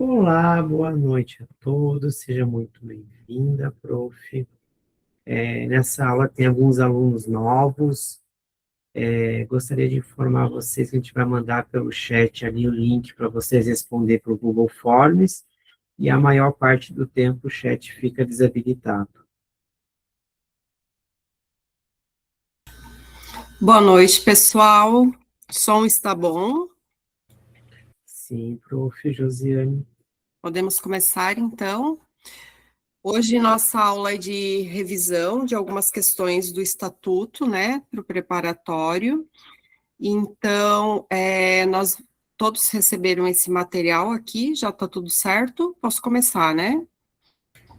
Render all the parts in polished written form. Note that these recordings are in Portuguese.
Olá, boa noite a todos, seja muito bem-vinda, prof. Nessa aula tem alguns alunos novos. Gostaria de informar vocês que a gente vai mandar pelo chat ali o link para vocês responder para o Google Forms, e a maior parte do tempo o chat fica desabilitado. Boa noite, pessoal. O som está bom? Sim, prof. Josiane. Podemos começar, então. Hoje nossa aula é de revisão de algumas questões do Estatuto, né, para o preparatório. Então, nós todos receberam esse material aqui, já está tudo certo? Posso começar, né?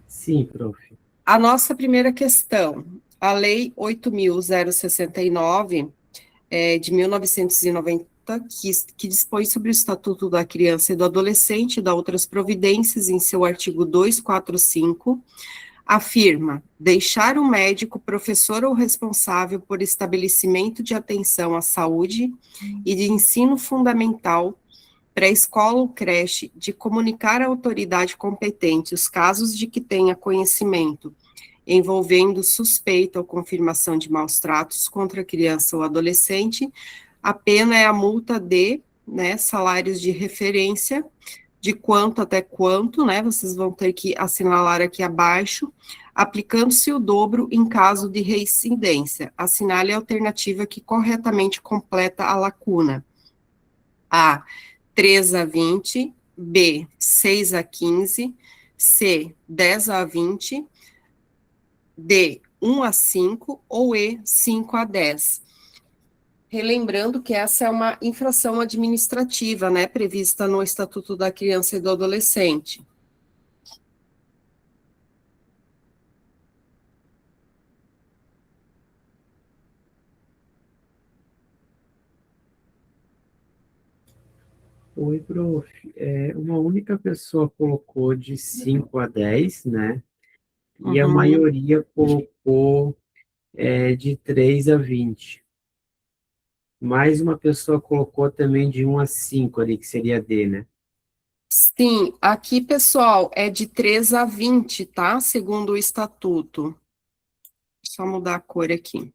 Sim, prof. A nossa primeira questão, a Lei 8.069, de 1990, que dispõe sobre o Estatuto da Criança e do Adolescente e dá outras providências em seu artigo 245, afirma deixar o médico, professor ou responsável por estabelecimento de atenção à saúde e de ensino fundamental, pré-escola ou creche, de comunicar à autoridade competente os casos de que tenha conhecimento envolvendo suspeita ou confirmação de maus tratos contra a criança ou adolescente. A pena é a multa de, né, salários de referência, de quanto até quanto, né, vocês vão ter que assinalar aqui abaixo, aplicando-se o dobro em caso de reincidência. Assinale a alternativa que corretamente completa a lacuna. A, 3 a 20, B, 6 a 15, C, 10 a 20, D, 1 a 5 ou E, 5 a 10. Relembrando que essa é uma infração administrativa, né, prevista no Estatuto da Criança e do Adolescente. Oi, prof. Uma única pessoa colocou de 5 a 10, né? E a Uhum. maioria colocou de 3 a 20. Mais uma pessoa colocou também de 1 a 5 ali, que seria D, né? Sim, aqui, pessoal, é de 3 a 20, tá? Segundo o Estatuto. Só mudar a cor aqui.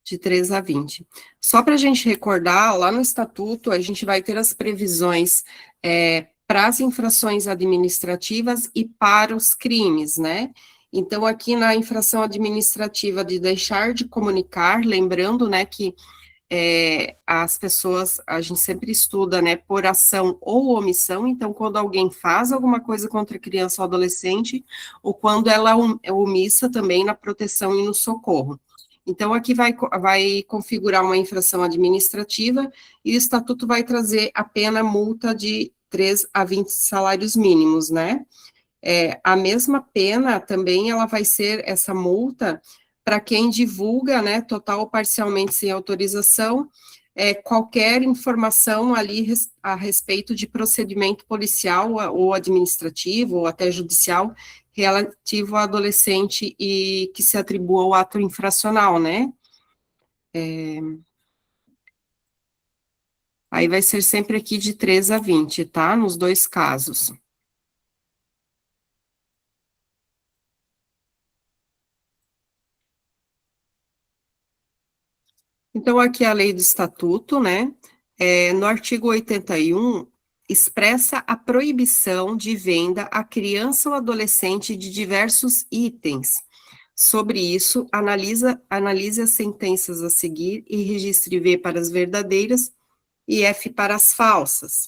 De 3 a 20. Só para a gente recordar, lá no Estatuto, a gente vai ter as previsões para as infrações administrativas e para os crimes, né? Então, aqui na infração administrativa de deixar de comunicar, lembrando, né, que as pessoas, a gente sempre estuda, né, por ação ou omissão, então, quando alguém faz alguma coisa contra criança ou adolescente, ou quando ela é omissa também na proteção e no socorro. Então, aqui vai configurar uma infração administrativa e o Estatuto vai trazer a pena multa de 3 a 20 salários mínimos, né? A mesma pena também, ela vai ser essa multa para quem divulga, né, total ou parcialmente sem autorização, qualquer informação ali a respeito de procedimento policial ou administrativo ou até judicial relativo a adolescente e que se atribua ao ato infracional, né? Aí vai ser sempre aqui de 3 a 20, tá? Nos dois casos. Então, aqui a lei do estatuto, né? No artigo 81, expressa a proibição de venda a criança ou adolescente de diversos itens. Sobre isso, analise as sentenças a seguir e registre V para as verdadeiras e F para as falsas.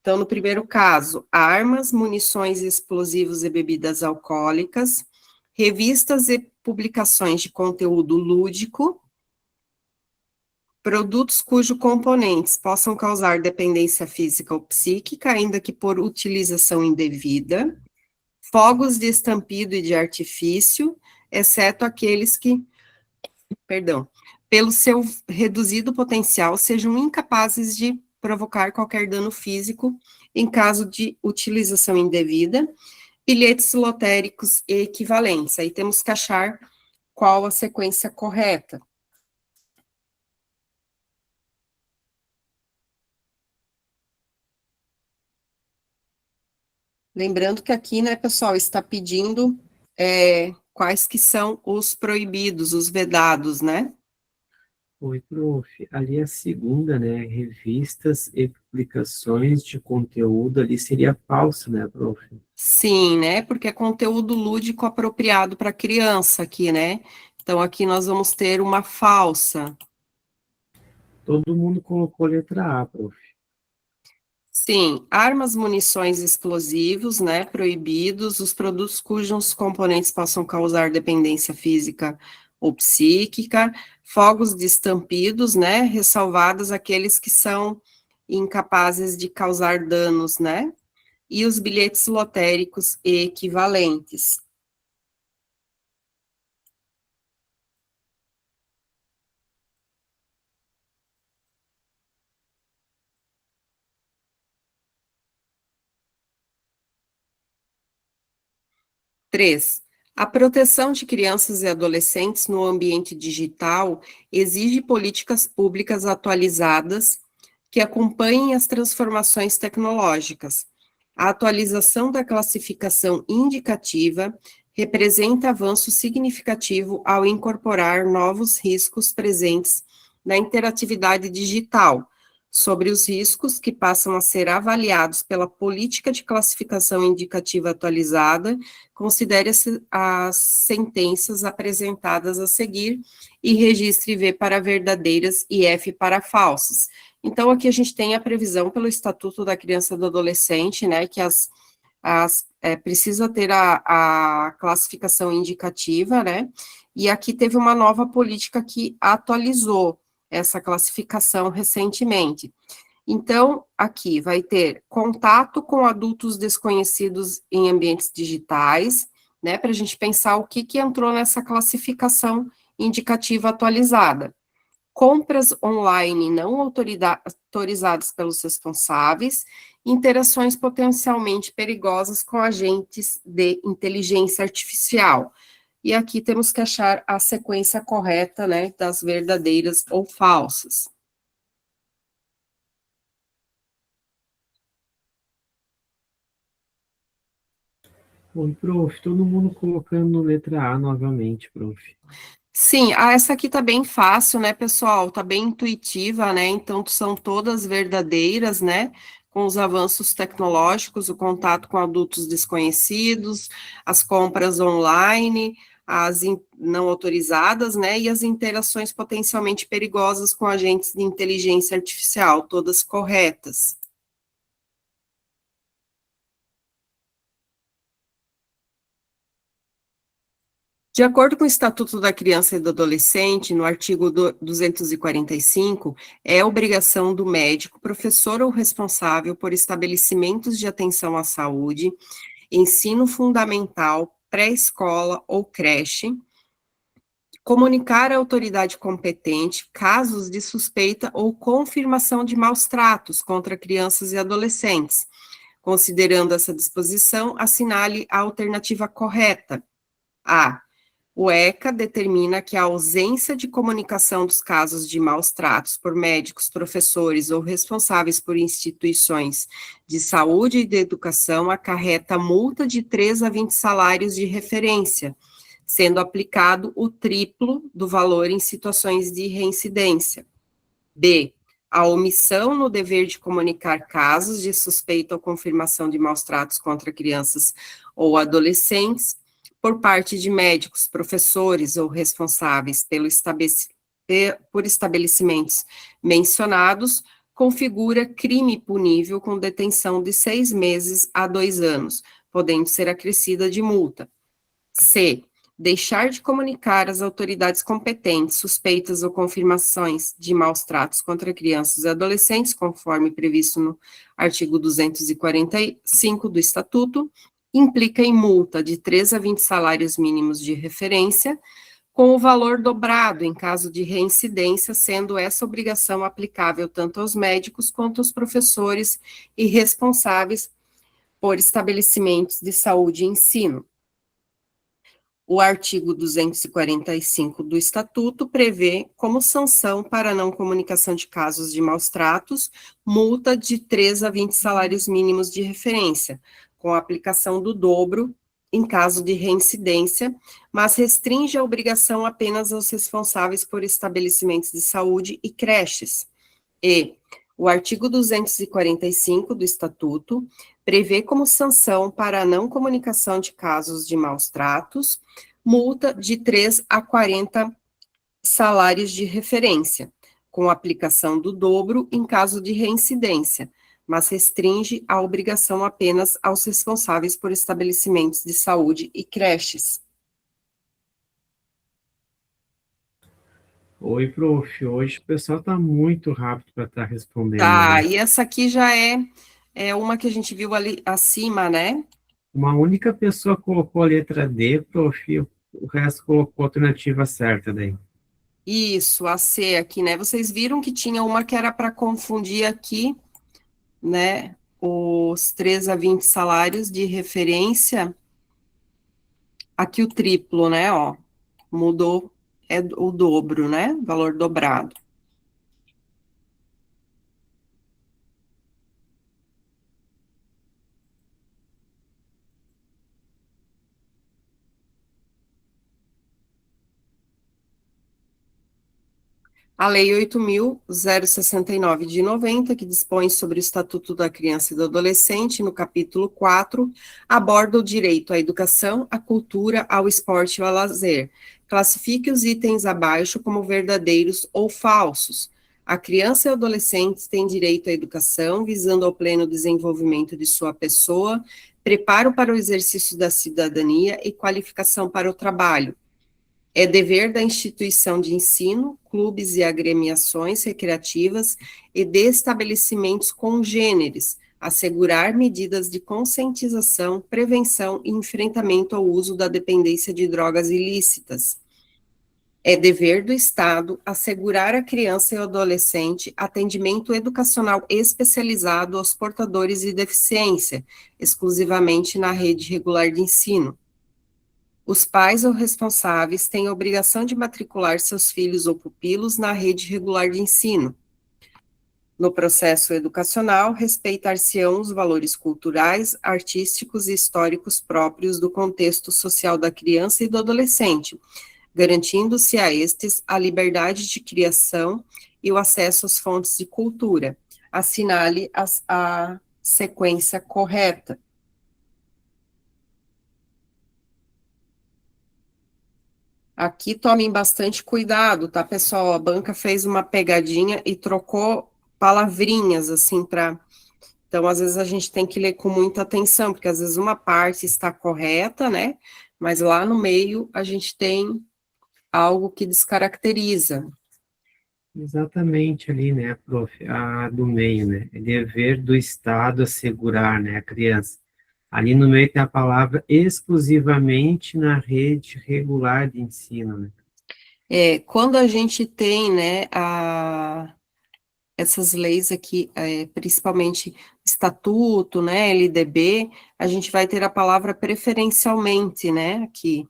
Então, no primeiro caso, armas, munições, explosivos e bebidas alcoólicas, revistas e publicações de conteúdo lúdico, produtos cujos componentes possam causar dependência física ou psíquica, ainda que por utilização indevida, fogos de estampido e de artifício, exceto aqueles que, perdão, pelo seu reduzido potencial, sejam incapazes de provocar qualquer dano físico em caso de utilização indevida, bilhetes lotéricos e equivalentes. Aí temos que achar qual a sequência correta. Lembrando que aqui, né, pessoal, está pedindo quais que são os proibidos, os vedados, né? Oi, prof. Ali a segunda, né? Revistas e publicações de conteúdo ali seria falso, né, prof? Sim, né? Porque é conteúdo lúdico apropriado para criança aqui, né? Então aqui nós vamos ter uma falsa. Todo mundo colocou letra A, prof. Sim, armas, munições, explosivos, né? Proibidos, os produtos cujos componentes possam causar dependência física ou psíquica, fogos de estampidos, né? Ressalvados aqueles que são incapazes de causar danos, né? E os bilhetes lotéricos e equivalentes. Três, a proteção de crianças e adolescentes no ambiente digital exige políticas públicas atualizadas que acompanhem as transformações tecnológicas. A atualização da classificação indicativa representa avanço significativo ao incorporar novos riscos presentes na interatividade digital, sobre os riscos que passam a ser avaliados pela política de classificação indicativa atualizada. Considere as sentenças apresentadas a seguir e registre V para verdadeiras e F para falsas. Então, aqui a gente tem a previsão pelo Estatuto da Criança e do Adolescente, né, que precisa ter a classificação indicativa, né, e aqui teve uma nova política que atualizou essa classificação recentemente. Então, aqui vai ter contato com adultos desconhecidos em ambientes digitais, né, para a gente pensar o que entrou nessa classificação indicativa atualizada. Compras online não autorizadas pelos responsáveis, interações potencialmente perigosas com agentes de inteligência artificial. E aqui temos que achar a sequência correta, né, das verdadeiras ou falsas. Oi, prof. Todo mundo colocando letra A novamente, prof. Sim, essa aqui tá bem fácil, né, pessoal? Tá bem intuitiva, né? Então, são todas verdadeiras, né? Com os avanços tecnológicos, o contato com adultos desconhecidos, as compras online, não autorizadas, né? E as interações potencialmente perigosas com agentes de inteligência artificial, todas corretas. De acordo com o Estatuto da Criança e do Adolescente, no artigo 245, é obrigação do médico, professor ou responsável por estabelecimentos de atenção à saúde, ensino fundamental, pré-escola ou creche, comunicar à autoridade competente casos de suspeita ou confirmação de maus tratos contra crianças e adolescentes. Considerando essa disposição, assinale a alternativa correta. A. O ECA determina que a ausência de comunicação dos casos de maus tratos por médicos, professores ou responsáveis por instituições de saúde e de educação acarreta multa de 3 a 20 salários de referência, sendo aplicado o triplo do valor em situações de reincidência. B. A omissão no dever de comunicar casos de suspeita ou confirmação de maus tratos contra crianças ou adolescentes por parte de médicos, professores ou responsáveis por estabelecimentos mencionados, configura crime punível com detenção de 6 meses a 2 anos, podendo ser acrescida de multa. C. Deixar de comunicar às autoridades competentes suspeitas ou confirmações de maus tratos contra crianças e adolescentes, conforme previsto no artigo 245 do Estatuto, implica em multa de 3 a 20 salários mínimos de referência, com o valor dobrado em caso de reincidência, sendo essa obrigação aplicável tanto aos médicos quanto aos professores e responsáveis por estabelecimentos de saúde e ensino. O artigo 245 do Estatuto prevê, como sanção para a não comunicação de casos de maus tratos, multa de 3 a 20 salários mínimos de referência, com a aplicação do dobro em caso de reincidência, mas restringe a obrigação apenas aos responsáveis por estabelecimentos de saúde e creches. E o artigo 245 do Estatuto prevê como sanção para a não comunicação de casos de maus tratos, multa de 3 a 40 salários de referência, com aplicação do dobro em caso de reincidência, mas restringe a obrigação apenas aos responsáveis por estabelecimentos de saúde e creches. Oi, prof. Hoje o pessoal está muito rápido para estar respondendo, Tá, né? e essa aqui já é uma que a gente viu ali acima, né? Uma única pessoa colocou a letra D, prof. O resto colocou a alternativa certa daí. Isso, a C aqui, né? Vocês viram que tinha uma que era para confundir aqui, né? Os 3 a 20 salários de referência. Aqui o triplo, né? Ó, mudou, é o dobro, né? Valor dobrado. A Lei 8.069 de 90, que dispõe sobre o Estatuto da Criança e do Adolescente, no capítulo 4, aborda o direito à educação, à cultura, ao esporte e ao lazer. Classifique os itens abaixo como verdadeiros ou falsos. A criança e o adolescente têm direito à educação, visando ao pleno desenvolvimento de sua pessoa, preparo para o exercício da cidadania e qualificação para o trabalho. É dever da instituição de ensino, clubes e agremiações recreativas e de estabelecimentos congêneres assegurar medidas de conscientização, prevenção e enfrentamento ao uso da dependência de drogas ilícitas. É dever do Estado assegurar à criança e ao adolescente atendimento educacional especializado aos portadores de deficiência, exclusivamente na rede regular de ensino. Os pais ou responsáveis têm a obrigação de matricular seus filhos ou pupilos na rede regular de ensino. No processo educacional, respeitar-se-ão os valores culturais, artísticos e históricos próprios do contexto social da criança e do adolescente, garantindo-se a estes a liberdade de criação e o acesso às fontes de cultura. Assinale a sequência correta. Aqui tomem bastante cuidado, tá, pessoal? A banca fez uma pegadinha e trocou palavrinhas, assim, para. Então, às vezes a gente tem que ler com muita atenção, porque às vezes uma parte está correta, né? Mas lá no meio a gente tem algo que descaracteriza. Exatamente ali, né, prof. A do meio, né? É dever do Estado assegurar, né, a criança. Ali no meio tem a palavra exclusivamente na rede regular de ensino, né? Quando a gente tem, né, essas leis aqui, principalmente estatuto, né, LDB, a gente vai ter a palavra preferencialmente, né, aqui.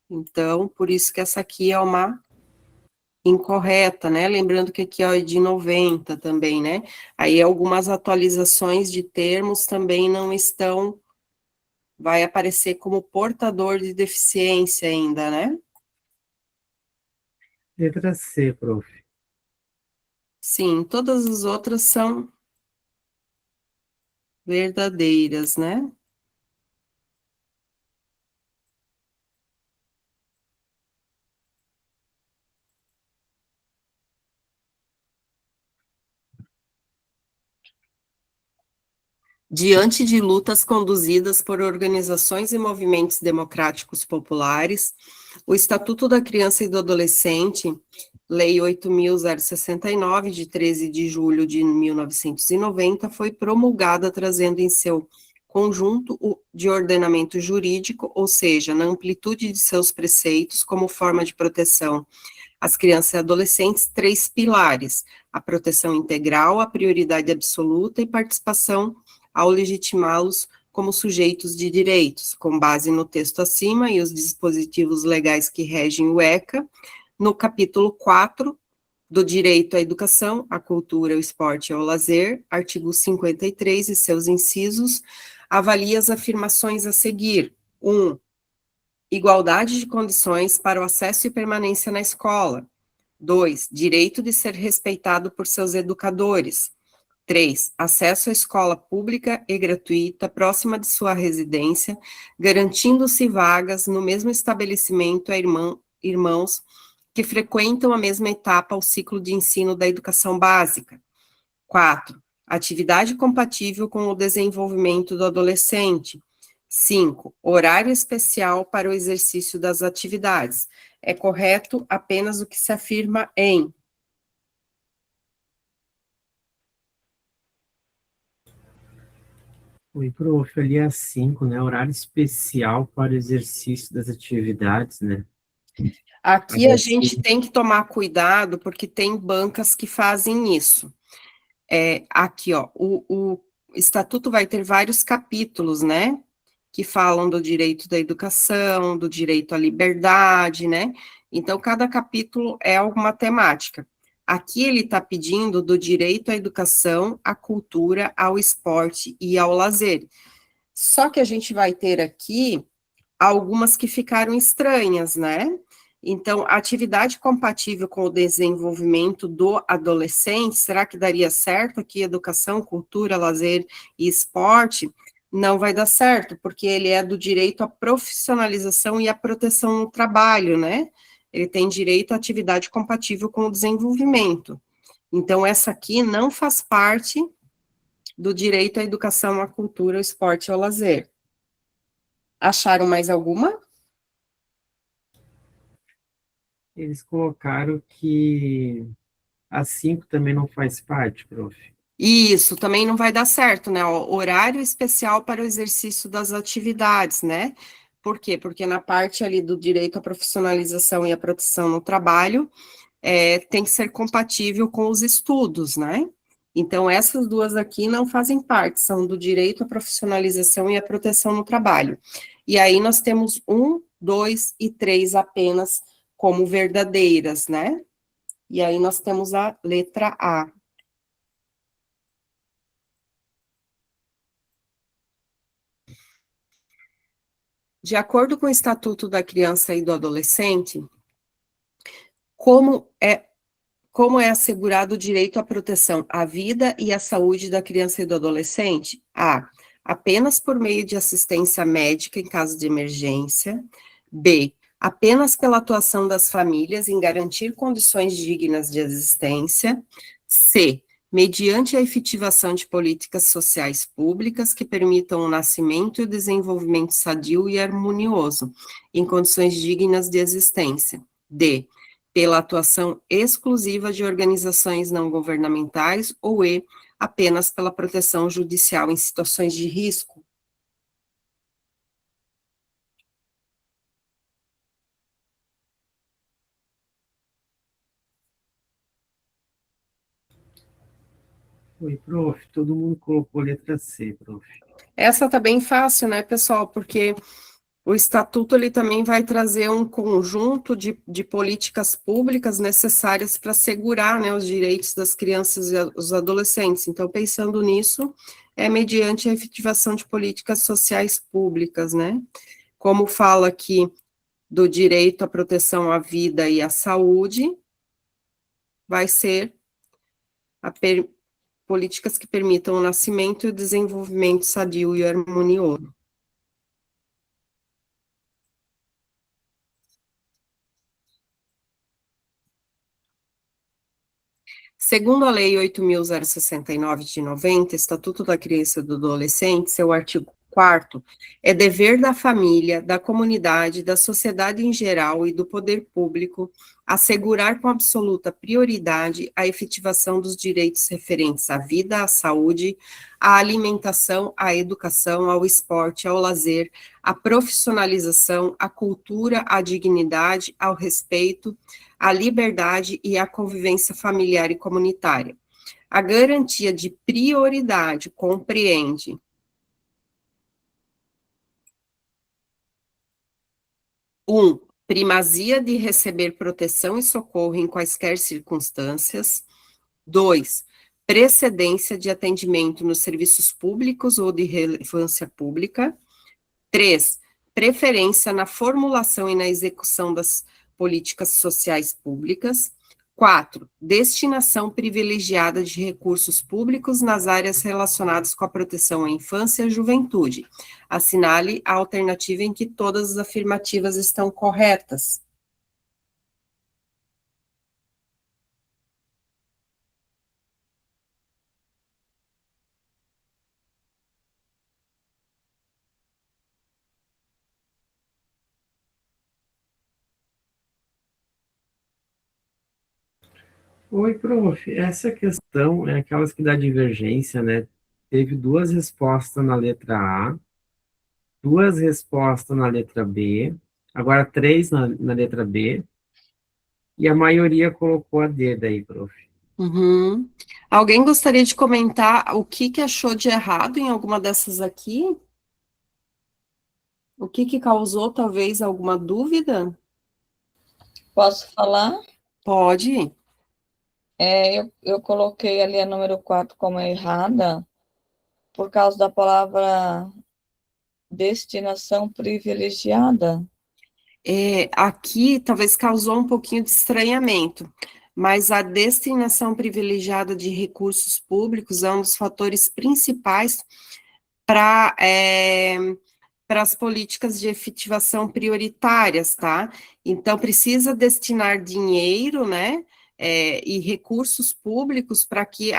Então, por isso que essa aqui é uma incorreta, né? Lembrando que aqui ó, é de 90 também, né? Aí algumas atualizações de termos também não estão, vai aparecer como portador de deficiência ainda, né? Letra C, prof. Sim, todas as outras são verdadeiras, né? Diante de lutas conduzidas por organizações e movimentos democráticos populares, o Estatuto da Criança e do Adolescente, Lei 8.069, de 13 de julho de 1990, foi promulgada trazendo em seu conjunto de ordenamento jurídico, ou seja, na amplitude de seus preceitos, como forma de proteção às crianças e adolescentes, 3 pilares: a proteção integral, a prioridade absoluta e participação ao legitimá-los como sujeitos de direitos, com base no texto acima e os dispositivos legais que regem o ECA, no capítulo 4 do direito à educação, à cultura, ao esporte e ao lazer, artigo 53 e seus incisos, avalia as afirmações a seguir. 1. Igualdade de condições para o acesso e permanência na escola. 2. Direito de ser respeitado por seus educadores. 3. Acesso à escola pública e gratuita próxima de sua residência, garantindo-se vagas no mesmo estabelecimento a irmãos que frequentam a mesma etapa ao ciclo de ensino da educação básica. 4. Atividade compatível com o desenvolvimento do adolescente. 5. Horário especial para o exercício das atividades. É correto apenas o que se afirma em. Oi, prof, ali é 5, né? Horário especial para o exercício das atividades, né? Aqui Aí a gente assim, tem que tomar cuidado, porque tem bancas que fazem isso. Aqui, ó, o Estatuto vai ter vários capítulos, né? Que falam do direito da educação, do direito à liberdade, né? Então, cada capítulo é alguma temática. Aqui ele está pedindo do direito à educação, à cultura, ao esporte e ao lazer. Só que a gente vai ter aqui algumas que ficaram estranhas, né? Então, atividade compatível com o desenvolvimento do adolescente, será que daria certo aqui educação, cultura, lazer e esporte? Não vai dar certo, porque ele é do direito à profissionalização e à proteção no trabalho, né? Ele tem direito à atividade compatível com o desenvolvimento. Então, essa aqui não faz parte do direito à educação, à cultura, ao esporte e ao lazer. Acharam mais alguma? eles colocaram que a 5 também não faz parte, prof. Isso, também não vai dar certo, né? Horário especial para o exercício das atividades, né? Por quê? Porque na parte ali do direito à profissionalização e à proteção no trabalho, tem que ser compatível com os estudos, né? Então, essas duas aqui não fazem parte, são do direito à profissionalização e à proteção no trabalho. E aí nós temos 1, 2 e 3 apenas como verdadeiras, né? E aí nós temos a letra A. De acordo com o Estatuto da Criança e do Adolescente, como é, como é assegurado o direito à proteção à vida e à saúde da criança e do adolescente? A. Apenas por meio de assistência médica em caso de emergência. B. Apenas pela atuação das famílias em garantir condições dignas de existência. C. Mediante a efetivação de políticas sociais públicas que permitam o nascimento e o desenvolvimento sadio e harmonioso, em condições dignas de existência. D. Pela atuação exclusiva de organizações não governamentais, ou E. Apenas pela proteção judicial em situações de risco. Oi, prof, todo mundo colocou letra C, prof. Essa tá bem fácil, né, pessoal? Porque o estatuto ele também vai trazer um conjunto de políticas públicas necessárias para assegurar, né, os direitos das crianças e os adolescentes. Então, pensando nisso, é mediante a efetivação de políticas sociais públicas, né? Como fala aqui do direito à proteção à vida e à saúde, vai ser políticas que permitam o nascimento e o desenvolvimento sadio e harmonioso. Segundo a Lei 8.069 de 90, Estatuto da Criança e do Adolescente, seu artigo 4º, é dever da família, da comunidade, da sociedade em geral e do poder público assegurar com absoluta prioridade a efetivação dos direitos referentes à vida, à saúde, à alimentação, à educação, ao esporte, ao lazer, à profissionalização, à cultura, à dignidade, ao respeito, a liberdade e a convivência familiar e comunitária. A garantia de prioridade compreende primazia de receber proteção e socorro em quaisquer circunstâncias. 2, precedência de atendimento nos serviços públicos ou de relevância pública. 3, preferência na formulação e na execução das políticas sociais públicas. 4, destinação privilegiada de recursos públicos nas áreas relacionadas com a proteção à infância e à juventude. Assinale a alternativa em que todas as afirmativas estão corretas. Oi, prof. Essa questão é aquelas que dá divergência, né? Teve duas respostas na letra A, duas respostas na letra B, agora três na letra B, e a maioria colocou a D daí, prof. Uhum. Alguém gostaria de comentar o que achou de errado em alguma dessas aqui? O que causou, talvez, alguma dúvida? Posso falar? Pode. Eu coloquei ali a número 4 como errada, por causa da palavra destinação privilegiada. Aqui, talvez causou um pouquinho de estranhamento, mas a destinação privilegiada de recursos públicos é um dos fatores principais para as políticas de efetivação prioritárias, tá? Então, precisa destinar dinheiro, né, e recursos públicos para que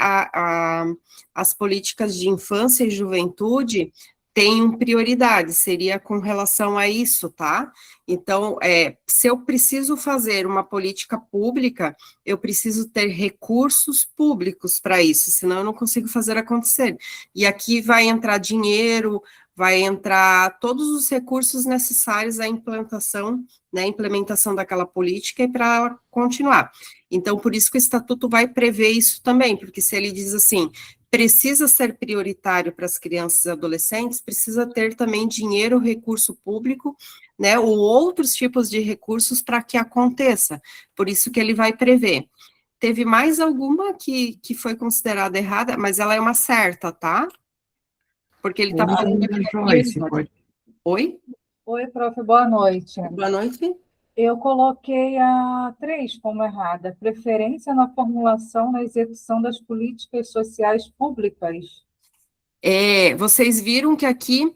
as políticas de infância e juventude tenham prioridade, seria com relação a isso, tá? Então, se eu preciso fazer uma política pública, eu preciso ter recursos públicos para isso, senão eu não consigo fazer acontecer. E aqui vai entrar dinheiro, vai entrar todos os recursos necessários à implantação, né, implementação daquela política e para continuar. Então, por isso que o Estatuto vai prever isso também, porque se ele diz assim, precisa ser prioritário para as crianças e adolescentes, precisa ter também dinheiro, recurso público, né, ou outros tipos de recursos para que aconteça. Por isso que ele vai prever. Teve mais alguma que foi considerada errada, mas ela é uma certa, tá? Porque ele está falando aqui. Joyce, pode... Oi? Oi, prof, boa noite. Boa noite. Eu coloquei a 3 como errada. Preferência na formulação e na execução das políticas sociais públicas. Vocês viram que aqui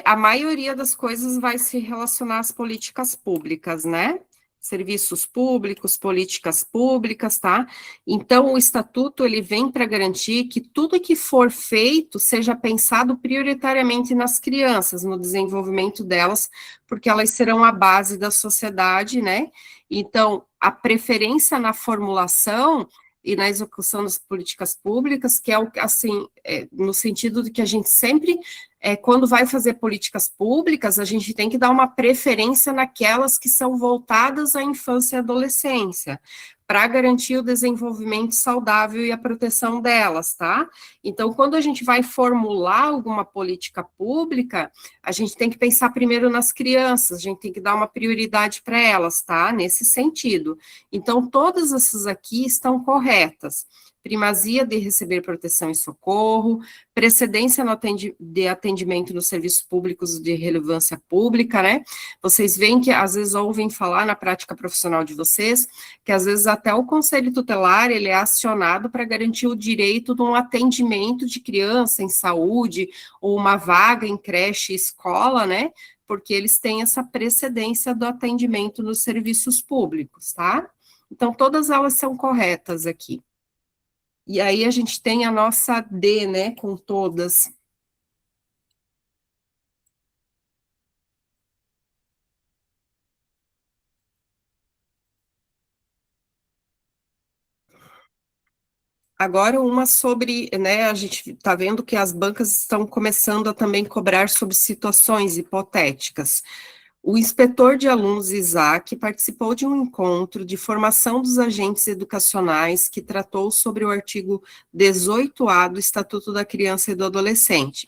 a maioria das coisas vai se relacionar às políticas públicas, né? Serviços públicos, políticas públicas, tá? Então, o Estatuto, ele vem para garantir que tudo que for feito seja pensado prioritariamente nas crianças, no desenvolvimento delas, porque elas serão a base da sociedade, né? Então, a preferência na formulação e na execução das políticas públicas, que é o assim, no sentido de que a gente sempre, quando vai fazer políticas públicas, a gente tem que dar uma preferência naquelas que são voltadas à infância e adolescência, para garantir o desenvolvimento saudável e a proteção delas, tá? Então, quando a gente vai formular alguma política pública, a gente tem que pensar primeiro nas crianças, a gente tem que dar uma prioridade para elas, tá? Nesse sentido. Então, todas essas aqui estão corretas. Primazia de receber proteção e socorro, precedência de atendimento nos serviços públicos de relevância pública, né? Vocês veem que, às vezes, ouvem falar na prática profissional de vocês, que, às vezes, até o conselho tutelar, ele é acionado para garantir o direito de um atendimento de criança em saúde, ou uma vaga em creche e escola, né? Porque eles têm essa precedência do atendimento nos serviços públicos, tá? Então, todas elas são corretas aqui. E aí a gente tem a nossa D, né, com todas. Agora uma sobre, né, a gente está vendo que as bancas estão começando a também cobrar sobre situações hipotéticas. O inspetor de alunos, Isaac, participou de um encontro de formação dos agentes educacionais que tratou sobre o artigo 18A do Estatuto da Criança e do Adolescente.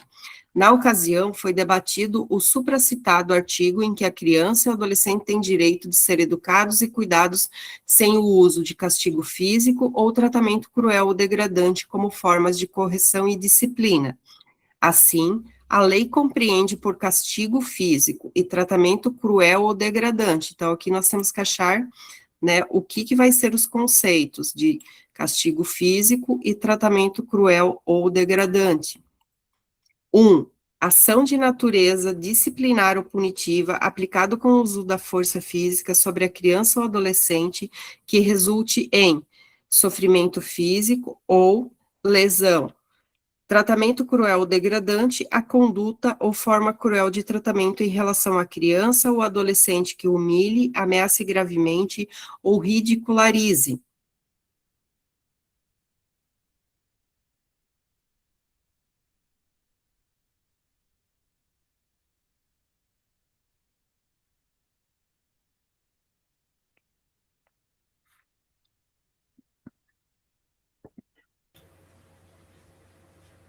Na ocasião, foi debatido o supracitado artigo em que a criança e o adolescente têm direito de ser educados e cuidados sem o uso de castigo físico ou tratamento cruel ou degradante como formas de correção e disciplina. Assim, a lei compreende por castigo físico e tratamento cruel ou degradante. Então, aqui nós temos que achar, né, o que vai ser os conceitos de castigo físico e tratamento cruel ou degradante. 1. Ação de natureza disciplinar ou punitiva aplicado com o uso da força física sobre a criança ou adolescente que resulte em sofrimento físico ou lesão. Tratamento cruel ou degradante, a conduta ou forma cruel de tratamento em relação à criança ou adolescente que humilhe, ameace gravemente ou ridicularize.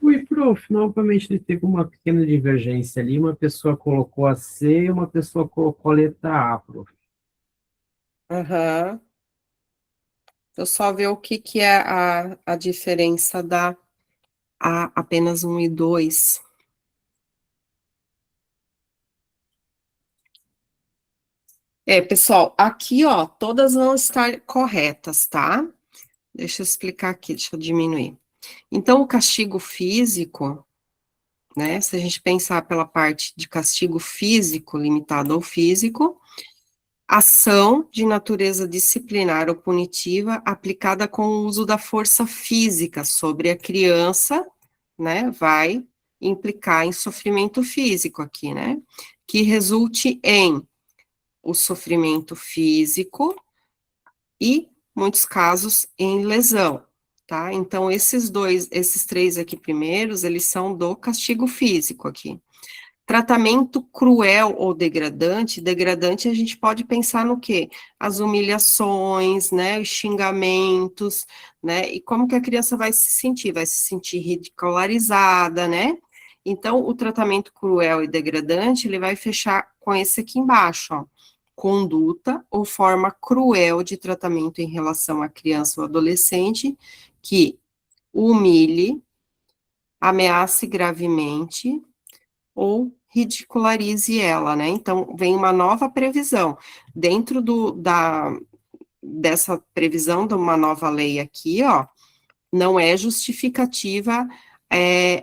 Oi, prof, novamente teve uma pequena divergência ali, uma pessoa colocou a C e uma pessoa colocou a letra A, prof. Aham. Eu só ver o que é a diferença da A apenas 1 e 2. Pessoal, aqui, ó, todas vão estar corretas, tá? Deixa eu explicar aqui, deixa eu diminuir. Então, o castigo físico, né, se a gente pensar pela parte de castigo físico, limitado ao físico, ação de natureza disciplinar ou punitiva aplicada com o uso da força física sobre a criança, né, vai implicar em sofrimento físico aqui, né, que resulte em o sofrimento físico e, muitos casos, em lesão, tá? Então, esses três aqui primeiros, eles são do castigo físico aqui. Tratamento cruel ou degradante, degradante a gente pode pensar no quê? As humilhações, né, os xingamentos, né, e como que a criança vai se sentir? Vai se sentir ridicularizada, né? Então, o tratamento cruel e degradante, ele vai fechar com esse aqui embaixo, ó. Conduta ou forma cruel de tratamento em relação à criança ou adolescente que humilhe, ameace gravemente, ou ridicularize ela, né? Então, vem uma nova previsão. Dentro dessa previsão de uma nova lei aqui, ó, não é justificativa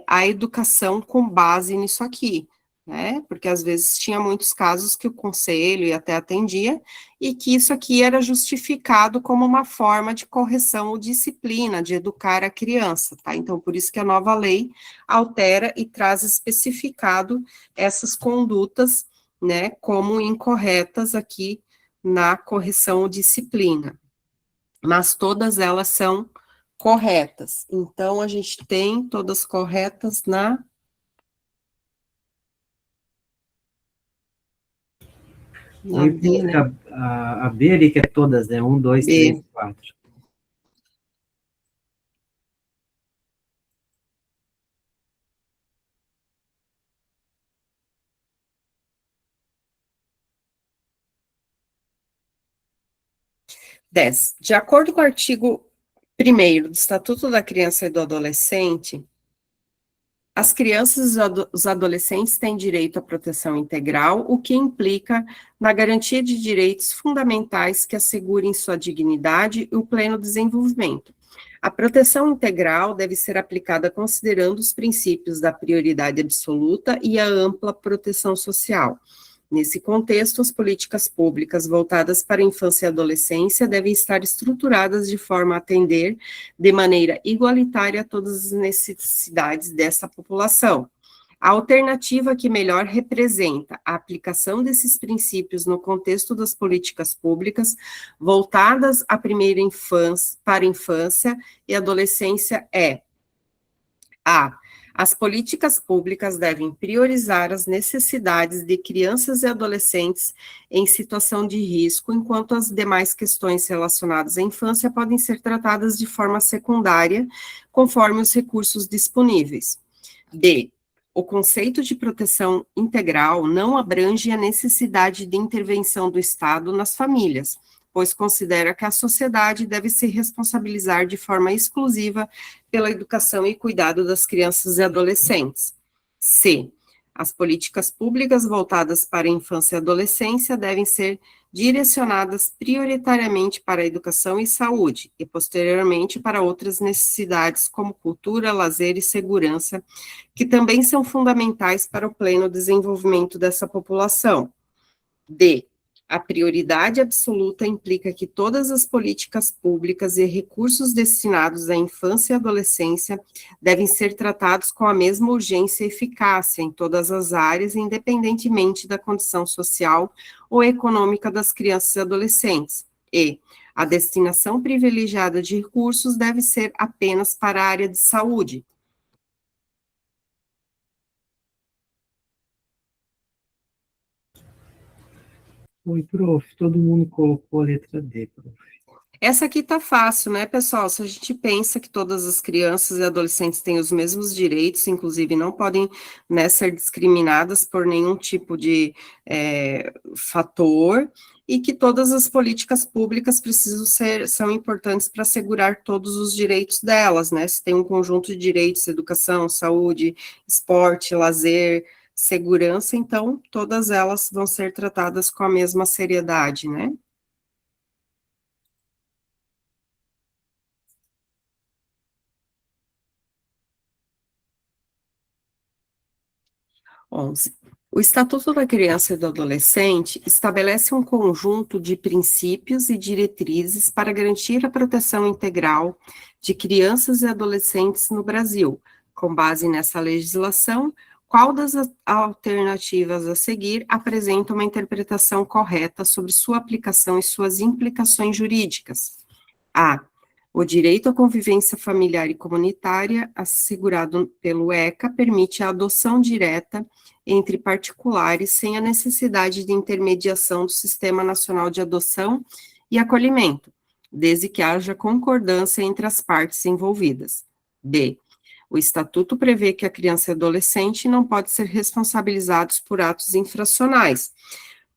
a educação com base nisso aqui, né? Porque às vezes tinha muitos casos que o conselho e até atendia, e que isso aqui era justificado como uma forma de correção ou disciplina, de educar a criança, tá? Então, por isso que a nova lei altera e traz especificado essas condutas, né, como incorretas aqui na correção ou disciplina. Mas todas elas são corretas. Então, a gente tem todas corretas na Oi, B, prof, né? a B ali que é todas, né? 1, 2, B. 3, 4. De acordo com o artigo 1º do Estatuto da Criança e do Adolescente, as crianças e os adolescentes têm direito à proteção integral, o que implica na garantia de direitos fundamentais que assegurem sua dignidade e o pleno desenvolvimento. A proteção integral deve ser aplicada considerando os princípios da prioridade absoluta e a ampla proteção social. Nesse contexto, as políticas públicas voltadas para a infância e adolescência devem estar estruturadas de forma a atender de maneira igualitária a todas as necessidades dessa população. A alternativa que melhor representa a aplicação desses princípios no contexto das políticas públicas voltadas à primeira infância, para a infância e adolescência é a. As políticas públicas devem priorizar as necessidades de crianças e adolescentes em situação de risco, enquanto as demais questões relacionadas à infância podem ser tratadas de forma secundária, conforme os recursos disponíveis. D. o conceito de proteção integral não abrange a necessidade de intervenção do Estado nas famílias, pois considera que a sociedade deve se responsabilizar de forma exclusiva pela educação e cuidado das crianças e adolescentes. C. As políticas públicas voltadas para a infância e adolescência devem ser direcionadas prioritariamente para a educação e saúde, e posteriormente para outras necessidades como cultura, lazer e segurança, que também são fundamentais para o pleno desenvolvimento dessa população. D. A prioridade absoluta implica que todas as políticas públicas e recursos destinados à infância e adolescência devem ser tratados com a mesma urgência e eficácia em todas as áreas, independentemente da condição social ou econômica das crianças e adolescentes. E a destinação privilegiada de recursos deve ser apenas para a área de saúde. Oi, prof. Todo mundo colocou a letra D, prof. Essa aqui tá fácil, né, pessoal? Se a gente pensa que todas as crianças e adolescentes têm os mesmos direitos, inclusive não podem, né, ser discriminadas por nenhum tipo de fator, e que todas as políticas públicas são importantes para assegurar todos os direitos delas, né? Se tem um conjunto de direitos, educação, saúde, esporte, lazer, segurança, então todas elas vão ser tratadas com a mesma seriedade, né? 11. O Estatuto da Criança e do Adolescente estabelece um conjunto de princípios e diretrizes para garantir a proteção integral de crianças e adolescentes no Brasil. Com base nessa legislação, qual das alternativas a seguir apresenta uma interpretação correta sobre sua aplicação e suas implicações jurídicas? A. O direito à convivência familiar e comunitária, assegurado pelo ECA, permite a adoção direta entre particulares sem a necessidade de intermediação do Sistema Nacional de Adoção e Acolhimento, desde que haja concordância entre as partes envolvidas. B. O Estatuto prevê que a criança e adolescente não podem ser responsabilizados por atos infracionais,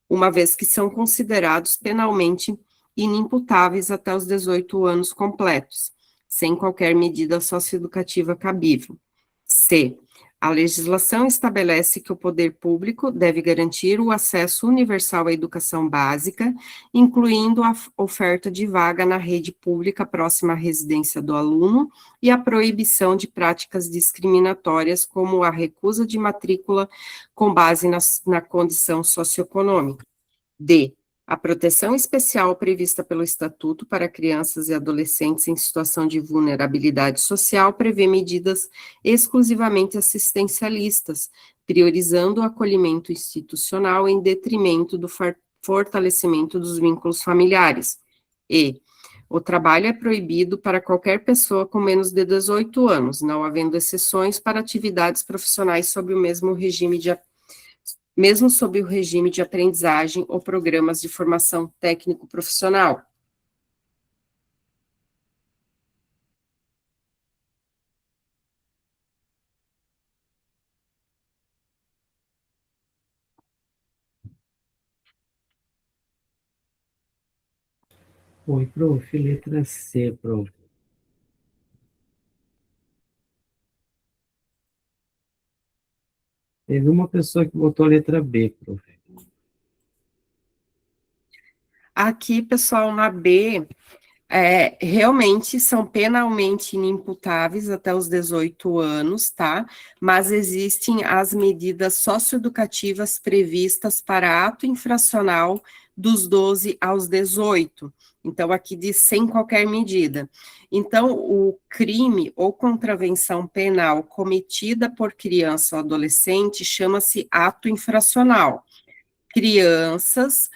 uma vez que são considerados penalmente inimputáveis até os 18 anos completos, sem qualquer medida socioeducativa cabível. C. A legislação estabelece que o poder público deve garantir o acesso universal à educação básica, incluindo a oferta de vaga na rede pública próxima à residência do aluno e a proibição de práticas discriminatórias, como a recusa de matrícula com base na condição socioeconômica. D. A proteção especial prevista pelo Estatuto para crianças e adolescentes em situação de vulnerabilidade social prevê medidas exclusivamente assistencialistas, priorizando o acolhimento institucional em detrimento do fortalecimento dos vínculos familiares. E o trabalho é proibido para qualquer pessoa com menos de 18 anos, não havendo exceções para atividades profissionais sob o mesmo regime mesmo sob o regime de aprendizagem ou programas de formação técnico-profissional. Oi, prof. Letra C, prof. Teve uma pessoa que botou a letra B, prof. Aqui, pessoal, na B, realmente são penalmente inimputáveis até os 18 anos, tá? Mas existem as medidas socioeducativas previstas para ato infracional dos 12 aos 18. Então, aqui diz sem qualquer medida. Então, o crime ou contravenção penal cometida por criança ou adolescente chama-se ato infracional. Crianças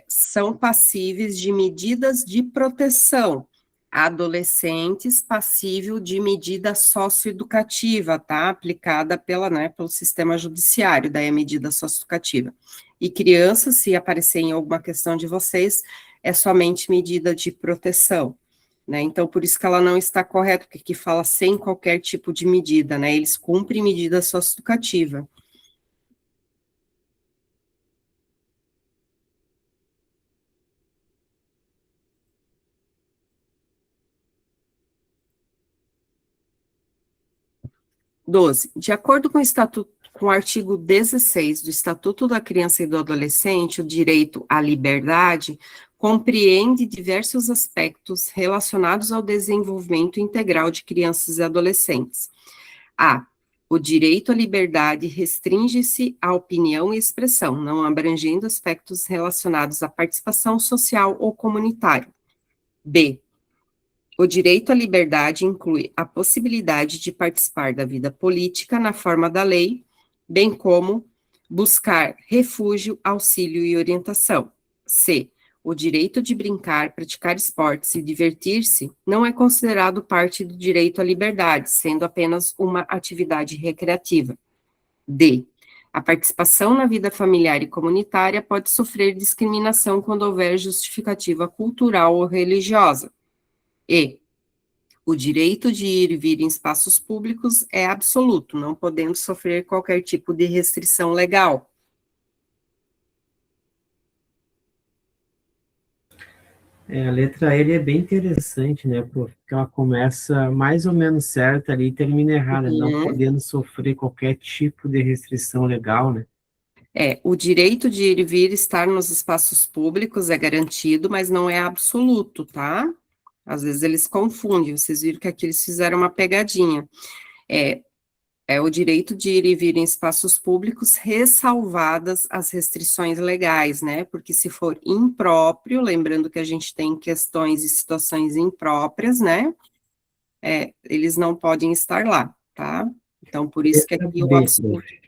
são passíveis de medidas de proteção, adolescentes passível de medida socioeducativa, tá? Aplicada pelo sistema judiciário, daí a medida socioeducativa. E crianças, se aparecer em alguma questão de vocês, é somente medida de proteção. né? Então, por isso que ela não está correta, porque aqui fala sem qualquer tipo de medida, né? Eles cumprem medida socioeducativa. De acordo com o Estatuto, com o artigo 16 do Estatuto da Criança e do Adolescente, o direito à liberdade compreende diversos aspectos relacionados ao desenvolvimento integral de crianças e adolescentes. A. O direito à liberdade restringe-se à opinião e expressão, não abrangendo aspectos relacionados à participação social ou comunitária. B. O direito à liberdade inclui a possibilidade de participar da vida política na forma da lei, bem como buscar refúgio, auxílio e orientação. C. O direito de brincar, praticar esportes e divertir-se não é considerado parte do direito à liberdade, sendo apenas uma atividade recreativa. D. A participação na vida familiar e comunitária pode sofrer discriminação quando houver justificativa cultural ou religiosa. E. O direito de ir e vir em espaços públicos é absoluto, não podendo sofrer qualquer tipo de restrição legal. A letra L é bem interessante, né, prof? Porque ela começa mais ou menos certa ali e termina errada, não podendo sofrer qualquer tipo de restrição legal, né? O direito de ir e vir, estar nos espaços públicos é garantido, mas não é absoluto, tá? Às vezes eles confundem, vocês viram que aqui eles fizeram uma pegadinha. É o direito de ir e vir em espaços públicos, ressalvadas as restrições legais, né? Porque se for impróprio, lembrando que a gente tem questões e situações impróprias, né? Eles não podem estar lá, tá? Então, por isso que Letra aqui o B, absoluto. prof.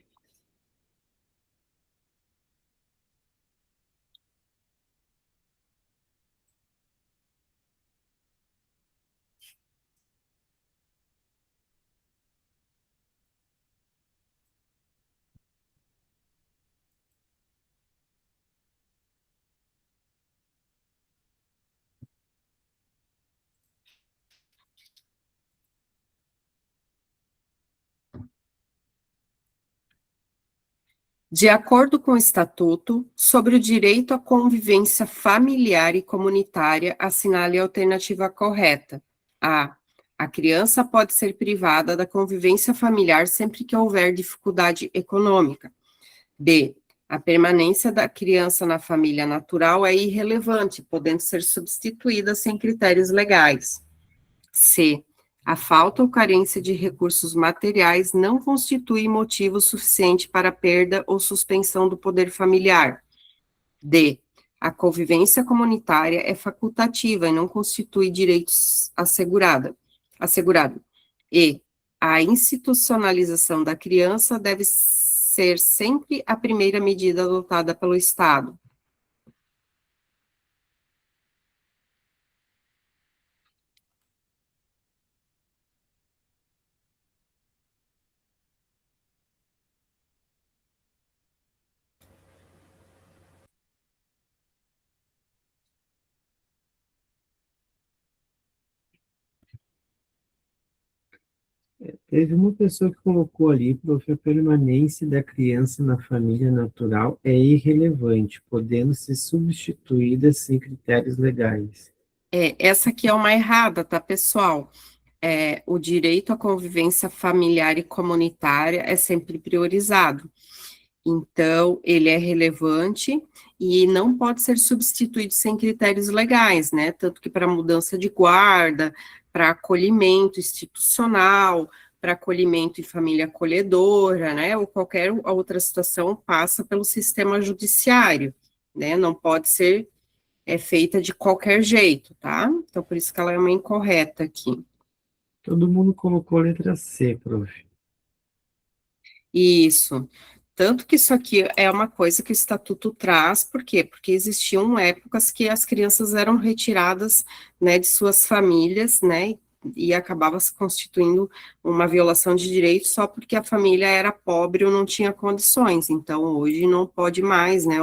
De acordo com o Estatuto, sobre o direito à convivência familiar e comunitária, assinale a alternativa correta. A. A criança pode ser privada da convivência familiar sempre que houver dificuldade econômica. B. A permanência da criança na família natural é irrelevante, podendo ser substituída sem critérios legais. C. A falta ou carência de recursos materiais não constitui motivo suficiente para perda ou suspensão do poder familiar. D. A convivência comunitária é facultativa e não constitui direitos assegurado. E. A institucionalização da criança deve ser sempre a primeira medida adotada pelo Estado. Teve uma pessoa que colocou ali, prof, a permanência da criança na família natural é irrelevante, podendo ser substituída sem critérios legais. Essa aqui é uma errada, tá, pessoal? O direito à convivência familiar e comunitária é sempre priorizado. Então, ele é relevante e não pode ser substituído sem critérios legais, né? Tanto que para mudança de guarda, para acolhimento institucional, para acolhimento em família acolhedora, né? Ou qualquer outra situação passa pelo sistema judiciário, né? Não pode ser feita de qualquer jeito, tá? Então, por isso que ela é uma incorreta aqui. Todo mundo colocou a letra C, prof. Isso. Tanto que isso aqui é uma coisa que o Estatuto traz, por quê? Porque existiam épocas que as crianças eram retiradas, né, de suas famílias, né, e acabava se constituindo uma violação de direitos só porque a família era pobre ou não tinha condições. Então, hoje não pode mais, né,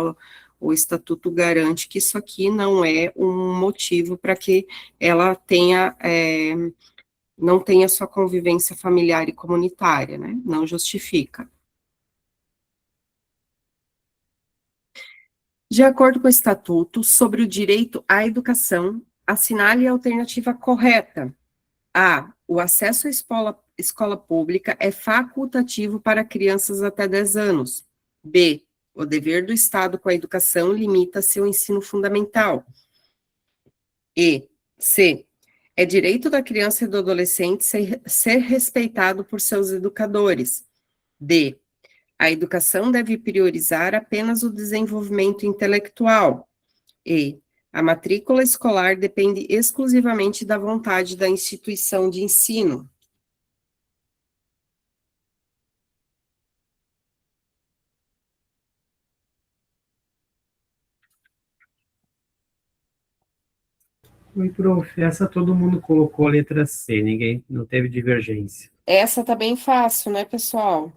O estatuto garante que isso aqui não é um motivo para que ela tenha, não tenha sua convivência familiar e comunitária, né? Não justifica. De acordo com o estatuto, sobre o direito à educação, assinale a alternativa correta. A. O acesso à escola pública é facultativo para crianças até 10 anos. B. O dever do Estado com a educação limita-se ao ensino fundamental. E. C. É direito da criança e do adolescente ser respeitado por seus educadores. D. A educação deve priorizar apenas o desenvolvimento intelectual. E. A matrícula escolar depende exclusivamente da vontade da instituição de ensino. Oi, prof, essa todo mundo colocou a letra C, ninguém, não teve divergência. Essa tá bem fácil, né, pessoal?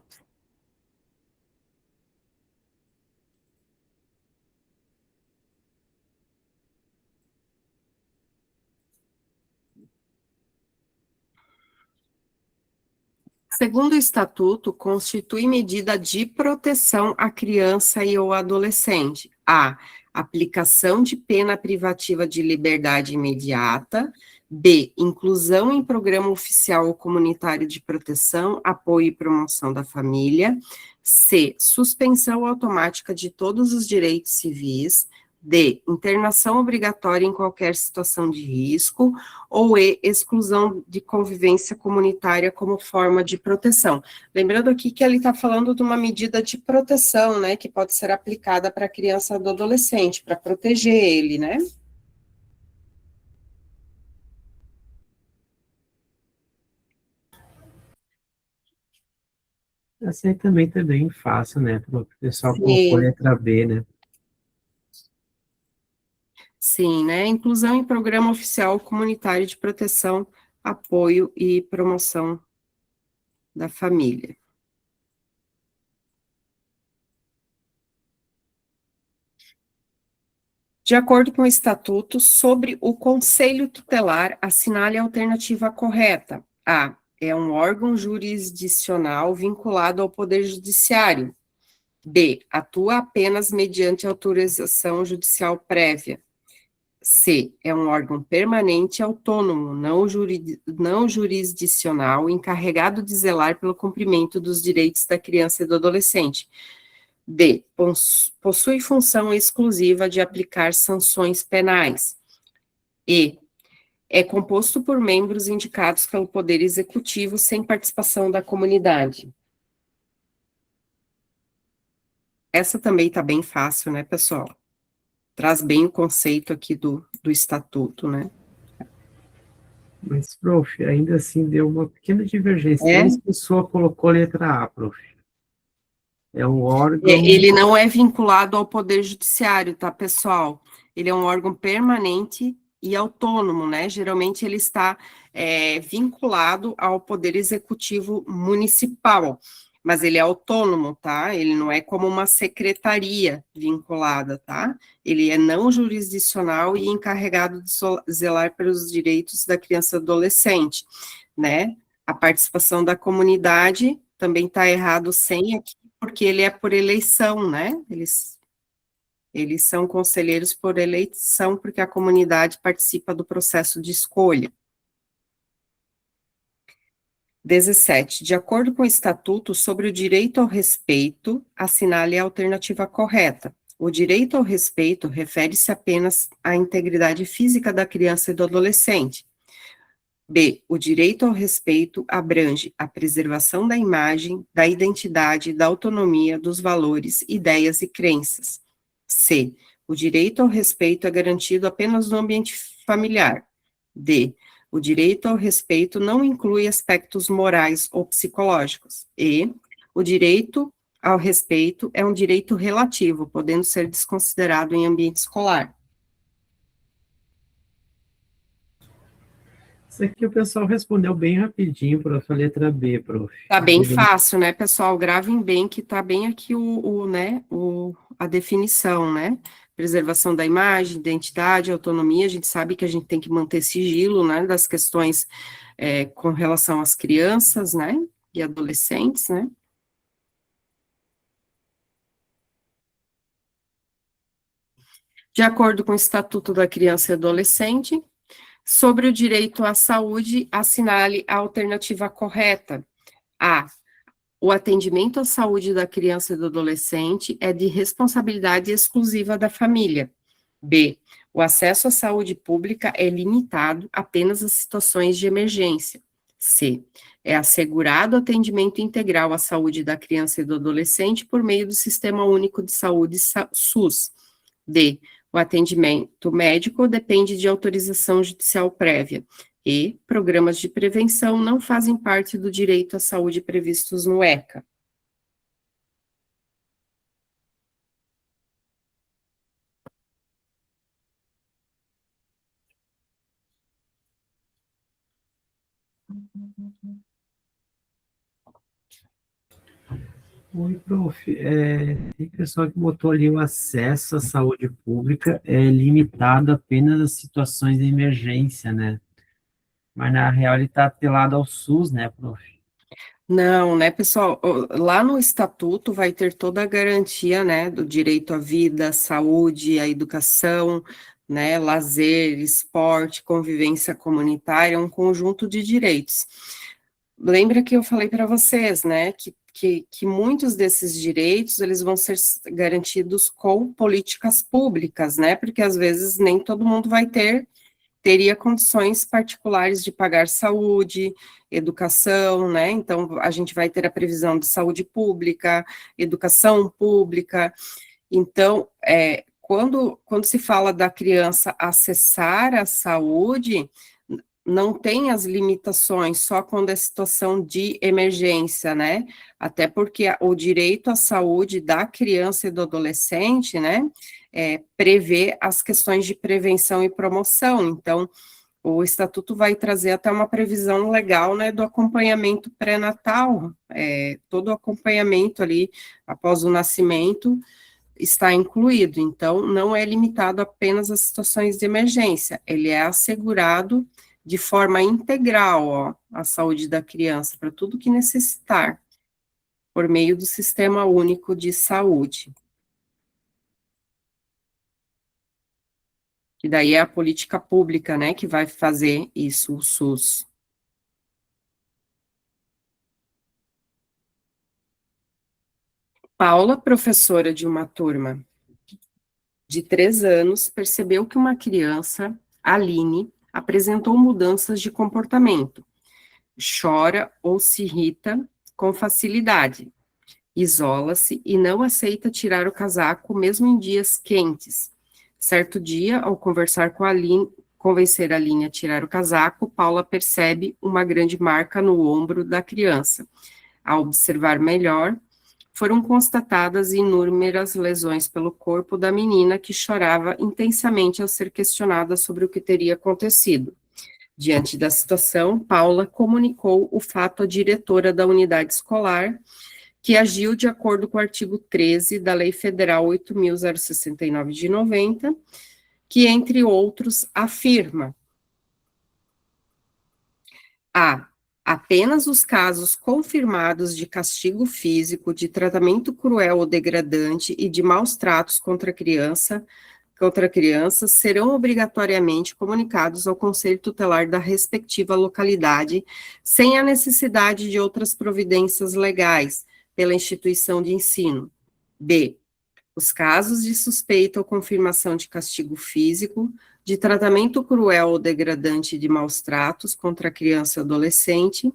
Segundo o Estatuto, constitui medida de proteção à criança e ao adolescente. A. Aplicação de pena privativa de liberdade imediata. B. Inclusão em programa oficial ou comunitário de proteção, apoio e promoção da família. C. Suspensão automática de todos os direitos civis. D. Internação obrigatória em qualquer situação de risco. Ou E. Exclusão de convivência comunitária como forma de proteção. Lembrando aqui que ele está falando de uma medida de proteção, né, que pode ser aplicada para a criança ou do adolescente, para proteger ele, né? Essa aí também tá bem fácil, né? O pessoal colocou a Sim. letra B, né? Sim, né? Inclusão em programa oficial comunitário de proteção, apoio e promoção da família. De acordo com o Estatuto, sobre o Conselho Tutelar, assinale a alternativa correta. A. É um órgão jurisdicional vinculado ao Poder Judiciário. B. Atua apenas mediante autorização judicial prévia. C. É um órgão permanente e autônomo, não jurisdicional, encarregado de zelar pelo cumprimento dos direitos da criança e do adolescente. D. Possui função exclusiva de aplicar sanções penais. E. É composto por membros indicados pelo Poder Executivo sem participação da comunidade. Essa também está bem fácil, né, pessoal? Traz bem o conceito aqui do estatuto, né? Mas, prof, ainda assim deu uma pequena divergência. É? 3 pessoas colocou a letra A, prof. É um órgão... Ele não é vinculado ao Poder Judiciário, tá, pessoal? Ele é um órgão permanente e autônomo, né? Geralmente ele está vinculado ao Poder Executivo Municipal, mas ele é autônomo, tá? Ele não é como uma secretaria vinculada, tá? Ele é não jurisdicional e encarregado de zelar pelos direitos da criança e adolescente, né? A participação da comunidade também está errado sem aqui, porque ele é por eleição, né? Eles são conselheiros por eleição, porque a comunidade participa do processo de escolha. 17. De acordo com o Estatuto sobre o direito ao respeito, assinale a alternativa correta. O direito ao respeito refere-se apenas à integridade física da criança e do adolescente. B. O direito ao respeito abrange a preservação da imagem, da identidade, da autonomia, dos valores, ideias e crenças. C. O direito ao respeito é garantido apenas no ambiente familiar. D. O direito ao respeito não inclui aspectos morais ou psicológicos. E. O direito ao respeito é um direito relativo, podendo ser desconsiderado em ambiente escolar. Isso aqui o pessoal respondeu bem rapidinho, prof, a letra B, prof. Tá bem fácil, né, pessoal? Gravem bem que tá bem aqui a definição, né? Preservação da imagem, identidade, autonomia, a gente sabe que a gente tem que manter sigilo, né, das questões com relação às crianças, né, e adolescentes, né? De acordo com o Estatuto da Criança e Adolescente, sobre o direito à saúde, assinale a alternativa correta. A. O atendimento à saúde da criança e do adolescente é de responsabilidade exclusiva da família. B. O acesso à saúde pública é limitado apenas a situações de emergência. C. É assegurado atendimento integral à saúde da criança e do adolescente por meio do Sistema Único de Saúde, SUS. D. O atendimento médico depende de autorização judicial prévia. E programas de prevenção não fazem parte do direito à saúde previstos no ECA. Oi, prof. Tem pessoal que botou ali o acesso à saúde pública é limitado apenas a situações de emergência, né? Mas, na real, ele está atrelado ao SUS, né, prof? Não, né, pessoal, lá no estatuto vai ter toda a garantia, né, do direito à vida, à saúde, à educação, né, lazer, esporte, convivência comunitária, um conjunto de direitos. Lembra que eu falei para vocês, né, que muitos desses direitos, eles vão ser garantidos com políticas públicas, né, porque às vezes nem todo mundo teria condições particulares de pagar saúde, educação, né? Então, a gente vai ter a previsão de saúde pública, educação pública. Então, quando se fala da criança acessar a saúde, não tem as limitações só quando é situação de emergência, né? Até porque o direito à saúde da criança e do adolescente, né, prevê as questões de prevenção e promoção. Então, o Estatuto vai trazer até uma previsão legal, né, do acompanhamento pré-natal, todo o acompanhamento ali após o nascimento está incluído. Então, não é limitado apenas às situações de emergência, ele é assegurado de forma integral, ó, a saúde da criança, para tudo que necessitar, por meio do Sistema Único de Saúde. Que daí é a política pública, né, que vai fazer isso, o SUS. Paula, professora de uma turma de 3 anos, percebeu que uma criança, Aline, apresentou mudanças de comportamento. Chora ou se irrita com facilidade, isola-se e não aceita tirar o casaco mesmo em dias quentes. Certo dia, ao conversar com a Aline, convencer a Aline a tirar o casaco, Paula percebe uma grande marca no ombro da criança. Ao observar melhor, foram constatadas inúmeras lesões pelo corpo da menina, que chorava intensamente ao ser questionada sobre o que teria acontecido. Diante da situação, Paula comunicou o fato à diretora da unidade escolar, que agiu de acordo com o artigo 13 da Lei Federal 8.069 de 90, que, entre outros, afirma: a. Apenas os casos confirmados de castigo físico, de tratamento cruel ou degradante e de maus tratos contra crianças serão obrigatoriamente comunicados ao Conselho Tutelar da respectiva localidade, sem a necessidade de outras providências legais pela instituição de ensino. B. Os casos de suspeita ou confirmação de castigo físico, de tratamento cruel ou degradante de maus tratos contra a criança e adolescente,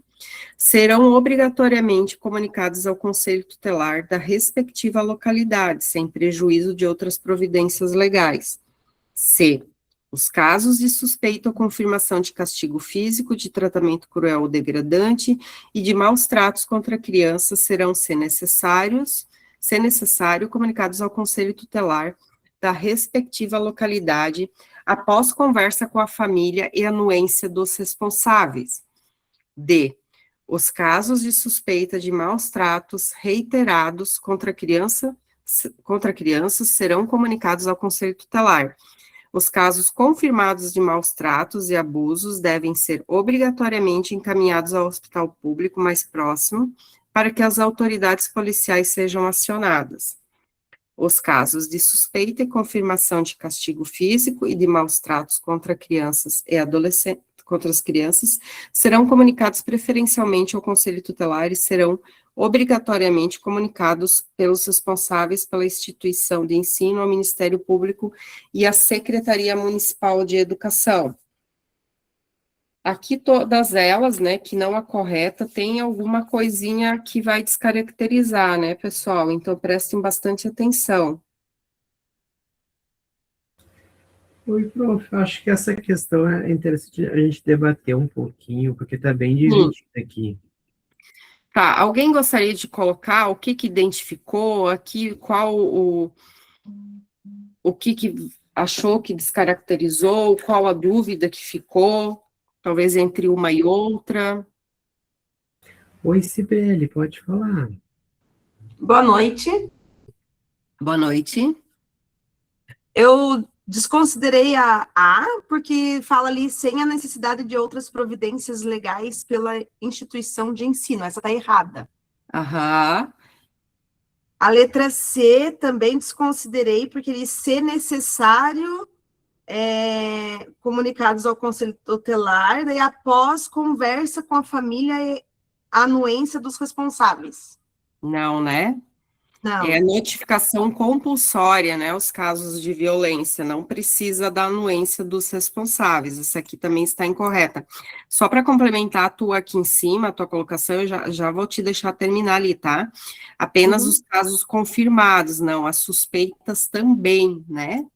serão obrigatoriamente comunicados ao Conselho Tutelar da respectiva localidade, sem prejuízo de outras providências legais. C. Os casos de suspeita ou confirmação de castigo físico, de tratamento cruel ou degradante e de maus tratos contra a criança serão, se necessário, comunicados ao Conselho Tutelar da respectiva localidade, após conversa com a família e anuência dos responsáveis. D. Os casos de suspeita de maus tratos reiterados contra a criança contra crianças serão comunicados ao Conselho Tutelar. Os casos confirmados de maus tratos e abusos devem ser obrigatoriamente encaminhados ao hospital público mais próximo para que as autoridades policiais sejam acionadas. Os casos de suspeita e confirmação de castigo físico e de maus tratos contra crianças e adolescentes, contra as crianças, serão comunicados preferencialmente ao Conselho Tutelar e serão obrigatoriamente comunicados pelos responsáveis pela instituição de ensino ao Ministério Público e à Secretaria Municipal de Educação. Aqui todas elas, né, que não a correta, tem alguma coisinha que vai descaracterizar, né, pessoal? Então, prestem bastante atenção. Oi, prof, eu acho que essa questão é interessante a gente debater um pouquinho, porque está bem dividido aqui. Tá, alguém gostaria de colocar o que identificou aqui, qual o que achou que descaracterizou, qual a dúvida que ficou, talvez entre uma e outra? Oi, Cibele, pode falar. Boa noite. Boa noite. Eu desconsiderei a A, porque fala ali sem a necessidade de outras providências legais pela instituição de ensino. Essa está errada. Aham. A letra C também desconsiderei, porque ele ser necessário comunicados ao Conselho Tutelar, daí após conversa com a família e anuência dos responsáveis. Não, né? Não. É notificação compulsória, né, os casos de violência, não precisa da anuência dos responsáveis, essa aqui também está incorreta. Só para complementar a tua aqui em cima, a tua colocação, eu já vou te deixar terminar ali, tá? Apenas os casos confirmados, não, as suspeitas também, né?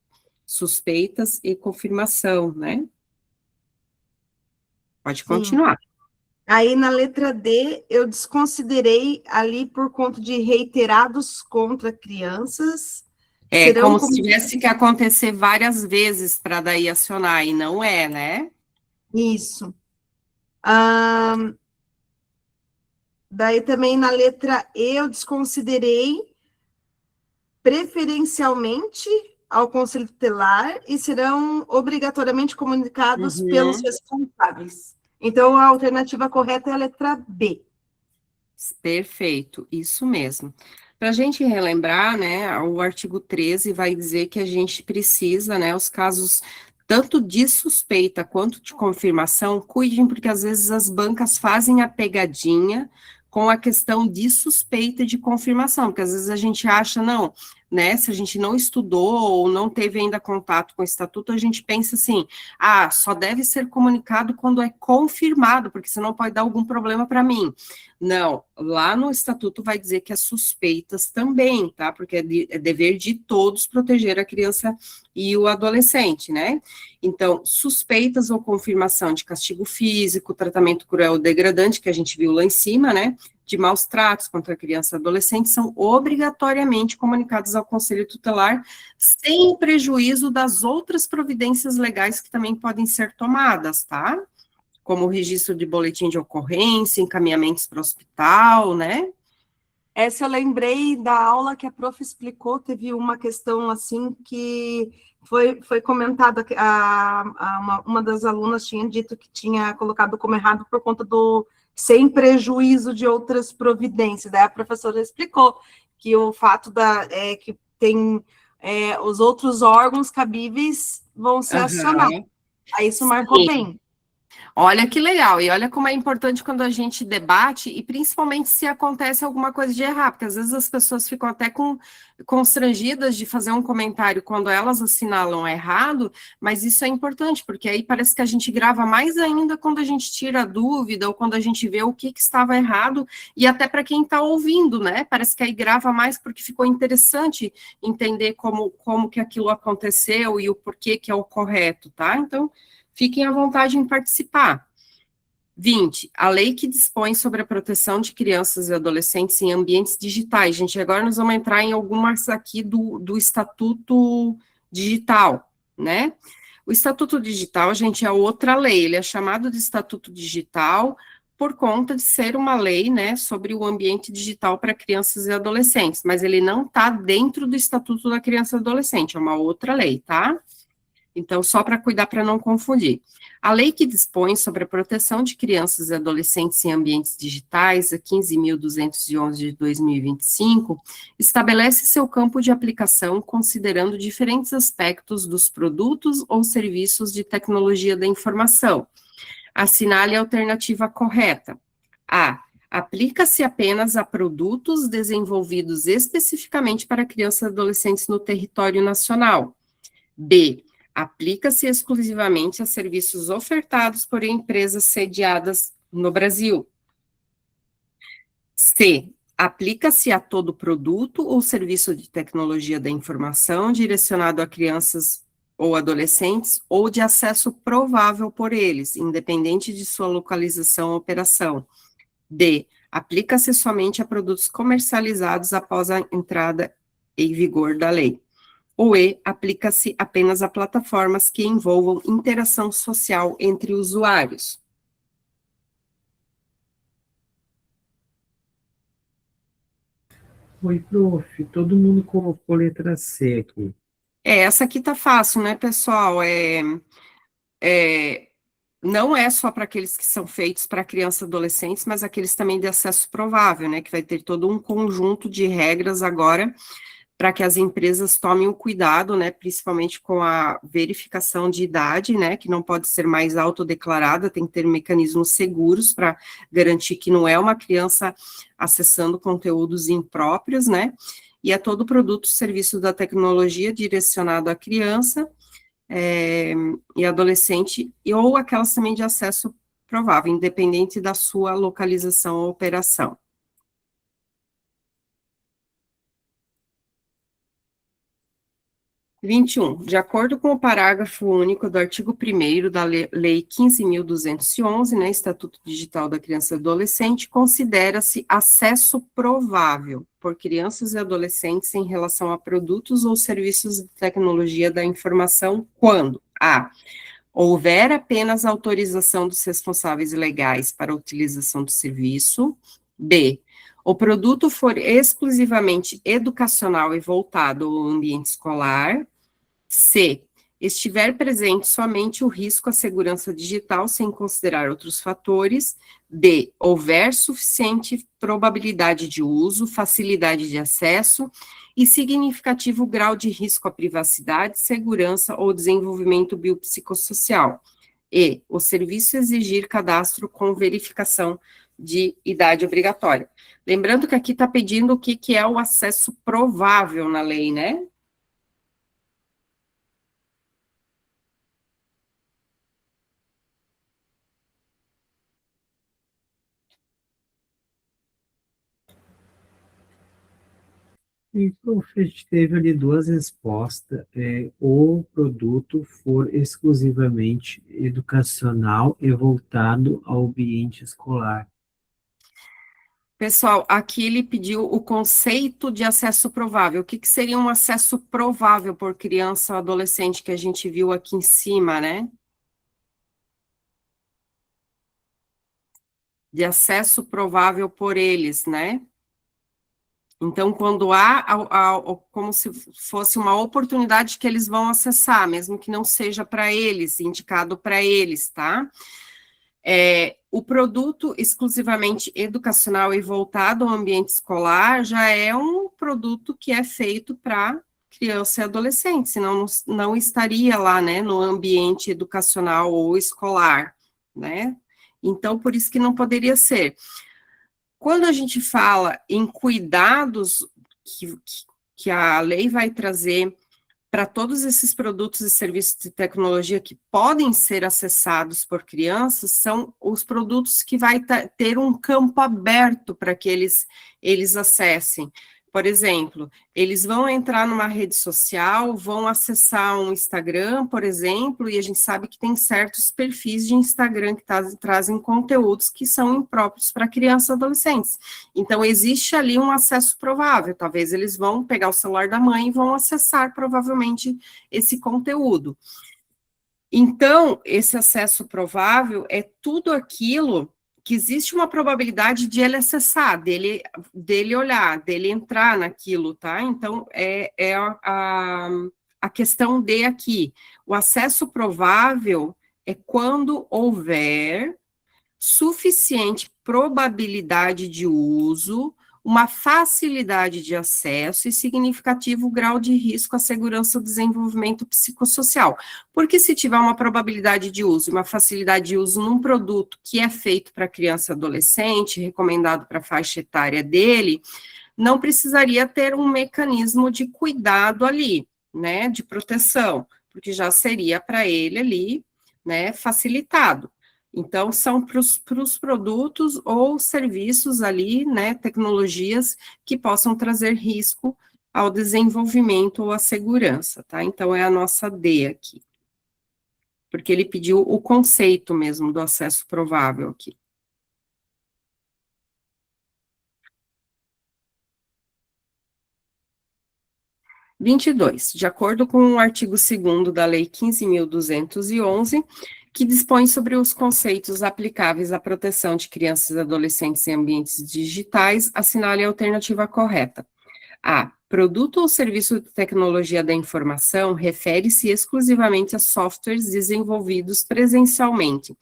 Suspeitas e confirmação, né? Pode continuar. Aí, na letra D, eu desconsiderei ali por conta de reiterados contra crianças. É como se tivesse que acontecer várias vezes para daí acionar, e não é, né? Isso. Daí também na letra E, eu desconsiderei preferencialmente ao Conselho Tutelar e serão obrigatoriamente comunicados pelos responsáveis. Então, a alternativa correta é a letra B. Perfeito, isso mesmo. Para a gente relembrar, né, o artigo 13 vai dizer que a gente precisa, né, os casos tanto de suspeita quanto de confirmação, cuidem, porque às vezes as bancas fazem a pegadinha com a questão de suspeita e de confirmação, porque às vezes a gente acha, não, né, se a gente não estudou ou não teve ainda contato com o estatuto, a gente pensa assim, só deve ser comunicado quando é confirmado, porque senão pode dar algum problema para mim. Não, lá no estatuto vai dizer que as suspeitas também, tá, porque é dever de todos proteger a criança e o adolescente, né? Então, suspeitas ou confirmação de castigo físico, tratamento cruel ou degradante, que a gente viu lá em cima, né, de maus tratos contra criança e adolescente, são obrigatoriamente comunicados ao Conselho Tutelar, sem prejuízo das outras providências legais que também podem ser tomadas, tá? Como o registro de boletim de ocorrência, encaminhamentos para o hospital, né? Essa eu lembrei da aula que a prof explicou, teve uma questão assim que foi comentada, uma das alunas tinha dito que tinha colocado como errado por conta do sem prejuízo de outras providências. Daí a professora explicou que o fato que tem os outros órgãos cabíveis vão ser acionados. Aí isso marcou bem. Olha que legal, e olha como é importante quando a gente debate, e principalmente se acontece alguma coisa de errado, porque às vezes as pessoas ficam até constrangidas de fazer um comentário quando elas assinalam errado, mas isso é importante, porque aí parece que a gente grava mais ainda quando a gente tira a dúvida, ou quando a gente vê o que estava errado, e até para quem está ouvindo, né, parece que aí grava mais porque ficou interessante entender como que aquilo aconteceu e o porquê que é o correto, tá? Então, fiquem à vontade em participar. 20. A lei que dispõe sobre a proteção de crianças e adolescentes em ambientes digitais. Gente, agora nós vamos entrar em algumas aqui do Estatuto Digital, né? O Estatuto Digital, gente, é outra lei, ele é chamado de Estatuto Digital por conta de ser uma lei, né, sobre o ambiente digital para crianças e adolescentes, mas ele não está dentro do Estatuto da Criança e Adolescente, é uma outra lei, tá? Então, só para cuidar para não confundir. A lei que dispõe sobre a proteção de crianças e adolescentes em ambientes digitais, a 15.211 de 2025, estabelece seu campo de aplicação considerando diferentes aspectos dos produtos ou serviços de tecnologia da informação. Assinale a alternativa correta. A. Aplica-se apenas a produtos desenvolvidos especificamente para crianças e adolescentes no território nacional. B. Aplica-se exclusivamente a serviços ofertados por empresas sediadas no Brasil. C. Aplica-se a todo produto ou serviço de tecnologia da informação direcionado a crianças ou adolescentes ou de acesso provável por eles, independente de sua localização ou operação. D. Aplica-se somente a produtos comercializados após a entrada em vigor da lei. Ou E, aplica-se apenas a plataformas que envolvam interação social entre usuários. Oi, prof, todo mundo colocou letra C aqui. Essa aqui tá fácil, né, pessoal? Não é só para aqueles que são feitos para crianças e adolescentes, mas aqueles também de acesso provável, né, que vai ter todo um conjunto de regras agora para que as empresas tomem o cuidado, né, principalmente com a verificação de idade, né, que não pode ser mais autodeclarada, tem que ter mecanismos seguros para garantir que não é uma criança acessando conteúdos impróprios, né, e a todo produto, serviço da tecnologia direcionado à criança e adolescente, ou aquelas também de acesso provável, independente da sua localização ou operação. 21. De acordo com o parágrafo único do artigo 1º da Lei 15.211, né, Estatuto Digital da Criança e Adolescente, considera-se acesso provável por crianças e adolescentes em relação a produtos ou serviços de tecnologia da informação quando a. Houver apenas autorização dos responsáveis legais para a utilização do serviço, b. O produto for exclusivamente educacional e voltado ao ambiente escolar, C. Estiver presente somente o risco à segurança digital sem considerar outros fatores. D. Houver suficiente probabilidade de uso, facilidade de acesso e significativo grau de risco à privacidade, segurança ou desenvolvimento biopsicossocial. E. O serviço exigir cadastro com verificação de idade obrigatória. Lembrando que aqui está pedindo o que é o acesso provável na lei, né? E, prof, a gente teve ali duas respostas. O produto for exclusivamente educacional e voltado ao ambiente escolar. Pessoal, aqui ele pediu o conceito de acesso provável. O que seria um acesso provável por criança ou adolescente que a gente viu aqui em cima, né? De acesso provável por eles, né? Então, quando há como se fosse uma oportunidade que eles vão acessar, mesmo que não seja para eles, indicado para eles, tá? O produto exclusivamente educacional e voltado ao ambiente escolar já é um produto que é feito para criança e adolescente, senão não estaria lá, né, no ambiente educacional ou escolar, né? Então, por isso que não poderia ser. Quando a gente fala em cuidados que a lei vai trazer para todos esses produtos e serviços de tecnologia que podem ser acessados por crianças, são os produtos que vai ter um campo aberto para que eles acessem. Por exemplo, eles vão entrar numa rede social, vão acessar um Instagram, por exemplo, e a gente sabe que tem certos perfis de Instagram que trazem conteúdos que são impróprios para crianças e adolescentes. Então, existe ali um acesso provável, talvez eles vão pegar o celular da mãe e vão acessar, provavelmente, esse conteúdo. Então, esse acesso provável é tudo aquilo que existe uma probabilidade de ele acessar, dele olhar, dele entrar naquilo, tá? Então, é a questão D aqui. O acesso provável é quando houver suficiente probabilidade de uso, uma facilidade de acesso e significativo grau de risco à segurança do desenvolvimento psicossocial. Porque se tiver uma probabilidade de uso, uma facilidade de uso num produto que é feito para criança e adolescente, recomendado para a faixa etária dele, não precisaria ter um mecanismo de cuidado ali, né, de proteção, porque já seria para ele ali, né, facilitado. Então, são para os produtos ou serviços ali, né, tecnologias que possam trazer risco ao desenvolvimento ou à segurança, tá? Então, é a nossa D aqui. Porque ele pediu o conceito mesmo do acesso provável aqui. De acordo com o artigo 2º da Lei 15.211, que dispõe sobre os conceitos aplicáveis à proteção de crianças e adolescentes em ambientes digitais, assinale a alternativa correta. A. Produto ou serviço de tecnologia da informação refere-se exclusivamente a softwares desenvolvidos presencialmente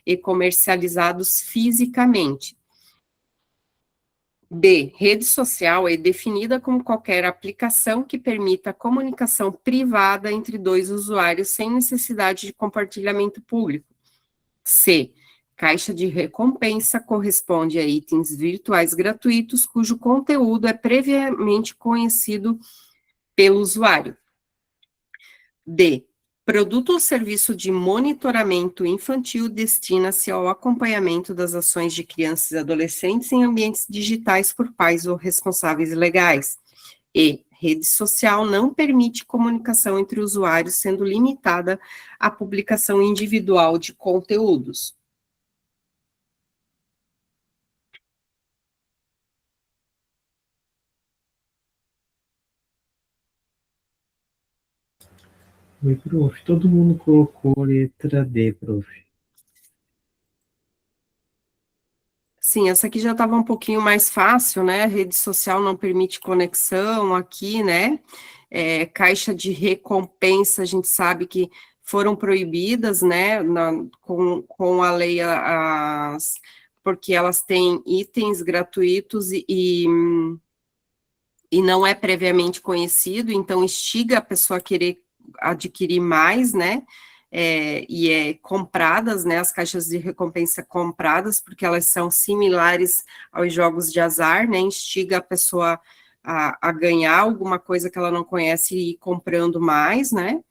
e comercializados fisicamente. B. Rede social é definida como qualquer aplicação que permita a comunicação privada entre dois usuários sem necessidade de compartilhamento público. C. Caixa de recompensa corresponde a itens virtuais gratuitos cujo conteúdo é previamente conhecido pelo usuário. D. Produto ou serviço de monitoramento infantil destina-se ao acompanhamento das ações de crianças e adolescentes em ambientes digitais por pais ou responsáveis legais. E. Rede social não permite comunicação entre usuários, sendo limitada à publicação individual de conteúdos. Oi, prof. Todo mundo colocou letra D, prof. Sim, essa aqui já estava um pouquinho mais fácil, né? Rede social não permite conexão aqui, né? Caixa de recompensa, a gente sabe que foram proibidas, né? Com a lei, porque elas têm itens gratuitos e não é previamente conhecido, então instiga a pessoa a querer adquirir mais, né? Compradas, né, as caixas de recompensa compradas, porque elas são similares aos jogos de azar, né, instiga a pessoa a ganhar alguma coisa que ela não conhece e ir comprando mais, né,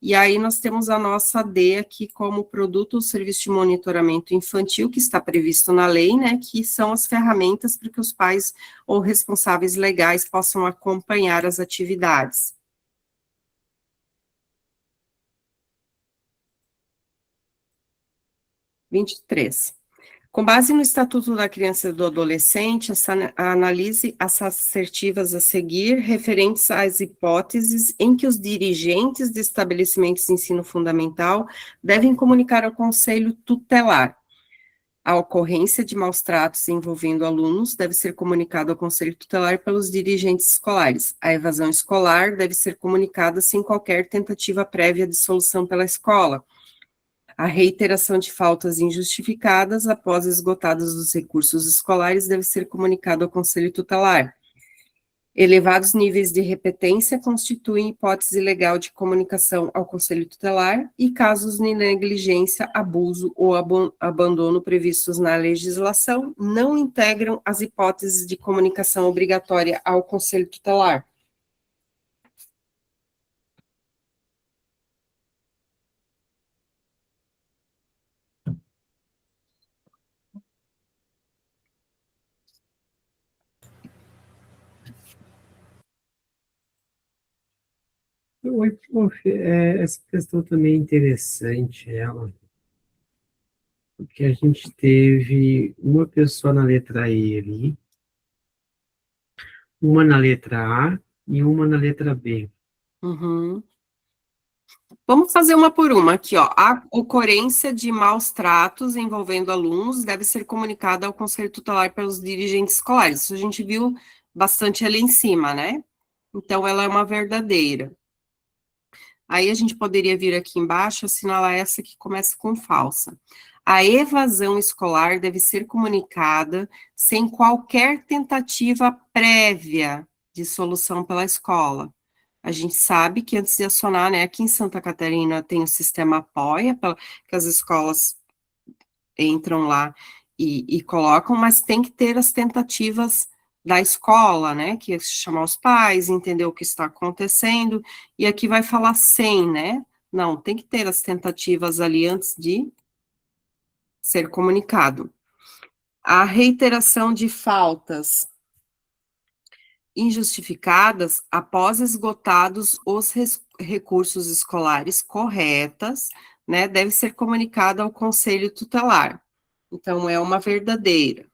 e aí nós temos a nossa D aqui como produto ou serviço de monitoramento infantil, que está previsto na lei, né, que são as ferramentas para que os pais ou responsáveis legais possam acompanhar as atividades. 23. Com base no Estatuto da Criança e do Adolescente, analise as assertivas a seguir, referentes às hipóteses em que os dirigentes de estabelecimentos de ensino fundamental devem comunicar ao Conselho Tutelar. A ocorrência de maus-tratos envolvendo alunos deve ser comunicada ao Conselho Tutelar pelos dirigentes escolares. A evasão escolar deve ser comunicada sem qualquer tentativa prévia de solução pela escola. A reiteração de faltas injustificadas após esgotados os recursos escolares deve ser comunicado ao Conselho Tutelar. Elevados níveis de repetência constituem hipótese legal de comunicação ao Conselho Tutelar e casos de negligência, abuso ou abandono previstos na legislação não integram as hipóteses de comunicação obrigatória ao Conselho Tutelar. Oi, prof. Essa questão também é interessante, ela, porque a gente teve uma pessoa na letra E ali, uma na letra A e uma na letra B. Uhum. Vamos fazer uma por uma aqui, ó. A ocorrência de maus tratos envolvendo alunos deve ser comunicada ao Conselho Tutelar pelos dirigentes escolares. Isso a gente viu bastante ali em cima, né? Então, ela é uma verdadeira. Aí a gente poderia vir aqui embaixo e assinalar essa que começa com falsa. A evasão escolar deve ser comunicada sem qualquer tentativa prévia de solução pela escola. A gente sabe que antes de acionar, né, aqui em Santa Catarina tem o sistema Apoia, que as escolas entram lá e colocam, mas tem que ter as tentativas da escola, né, que é chamar os pais, entender o que está acontecendo, e aqui vai falar sem, né, não, tem que ter as tentativas ali antes de ser comunicado. A reiteração de faltas injustificadas após esgotados os recursos escolares corretas, né, deve ser comunicada ao Conselho Tutelar. Então, é uma verdadeira.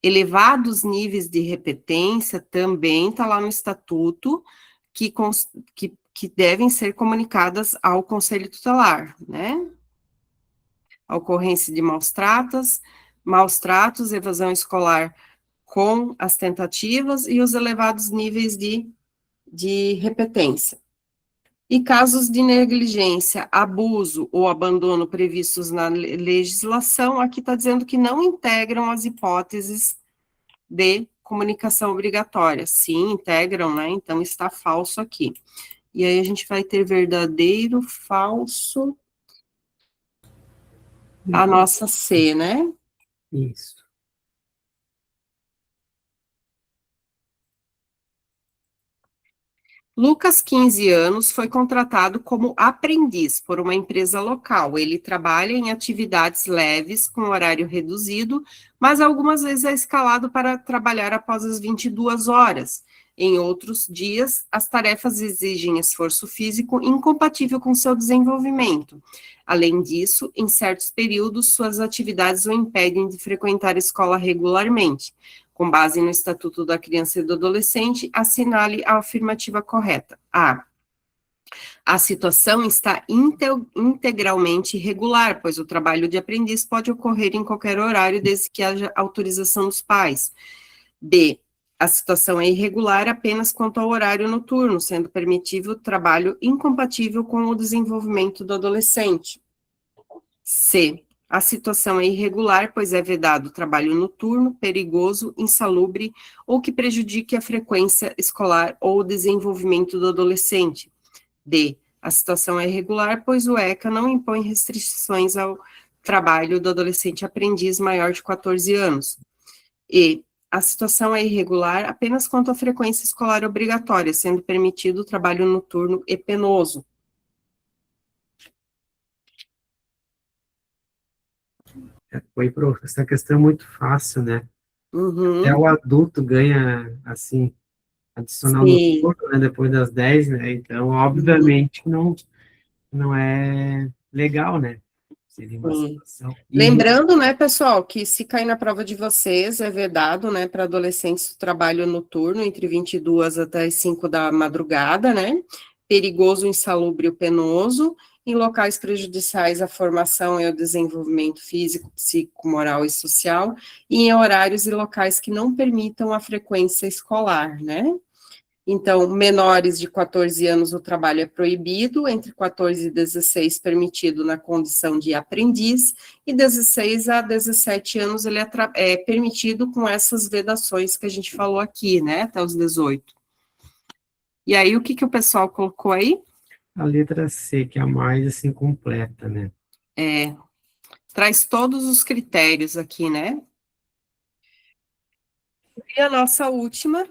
Elevados níveis de repetência também está lá no estatuto, que devem ser comunicadas ao Conselho Tutelar, né? A ocorrência de maus tratos, evasão escolar com as tentativas e os elevados níveis de repetência. E casos de negligência, abuso ou abandono previstos na legislação, aqui está dizendo que não integram as hipóteses de comunicação obrigatória. Sim, integram, né? Então está falso aqui. E aí a gente vai ter verdadeiro, falso, a nossa C, né? Isso. Lucas, 15 anos, foi contratado como aprendiz por uma empresa local. Ele trabalha em atividades leves, com horário reduzido, mas algumas vezes é escalado para trabalhar após as 22 horas. Em outros dias, as tarefas exigem esforço físico incompatível com seu desenvolvimento. Além disso, em certos períodos, suas atividades o impedem de frequentar a escola regularmente. Com base no Estatuto da Criança e do Adolescente, assinale a afirmativa correta. A situação está integralmente irregular, pois o trabalho de aprendiz pode ocorrer em qualquer horário, desde que haja autorização dos pais. B, a situação é irregular apenas quanto ao horário noturno, sendo permitido trabalho incompatível com o desenvolvimento do adolescente. C, a situação é irregular, pois é vedado trabalho noturno, perigoso, insalubre ou que prejudique a frequência escolar ou o desenvolvimento do adolescente. D, a situação é irregular, pois o ECA não impõe restrições ao trabalho do adolescente aprendiz maior de 14 anos. E, a situação é irregular apenas quanto à frequência escolar obrigatória, sendo permitido o trabalho noturno e penoso. Foi, prof, essa questão é muito fácil, né? Uhum. Até o adulto ganha, assim, adicional Sim. noturno, né, depois das 10, né? Então, obviamente, não é legal, né? Seria uma Sim. situação. Lembrando, né, pessoal, que se cair na prova de vocês, é vedado, né, para adolescentes o trabalho noturno, entre 22 até as 5 da madrugada, né? Perigoso, insalubre ou penoso, em locais prejudiciais à formação e ao desenvolvimento físico, psíquico, moral e social, e em horários e locais que não permitam a frequência escolar, né? Então, menores de 14 anos o trabalho é proibido, entre 14 e 16 permitido na condição de aprendiz, e 16 a 17 anos ele é permitido com essas vedações que a gente falou aqui, né, até os 18. E aí, o que o pessoal colocou aí? A letra C, que é a mais, assim, completa, né? Traz todos os critérios aqui, né? E a nossa última.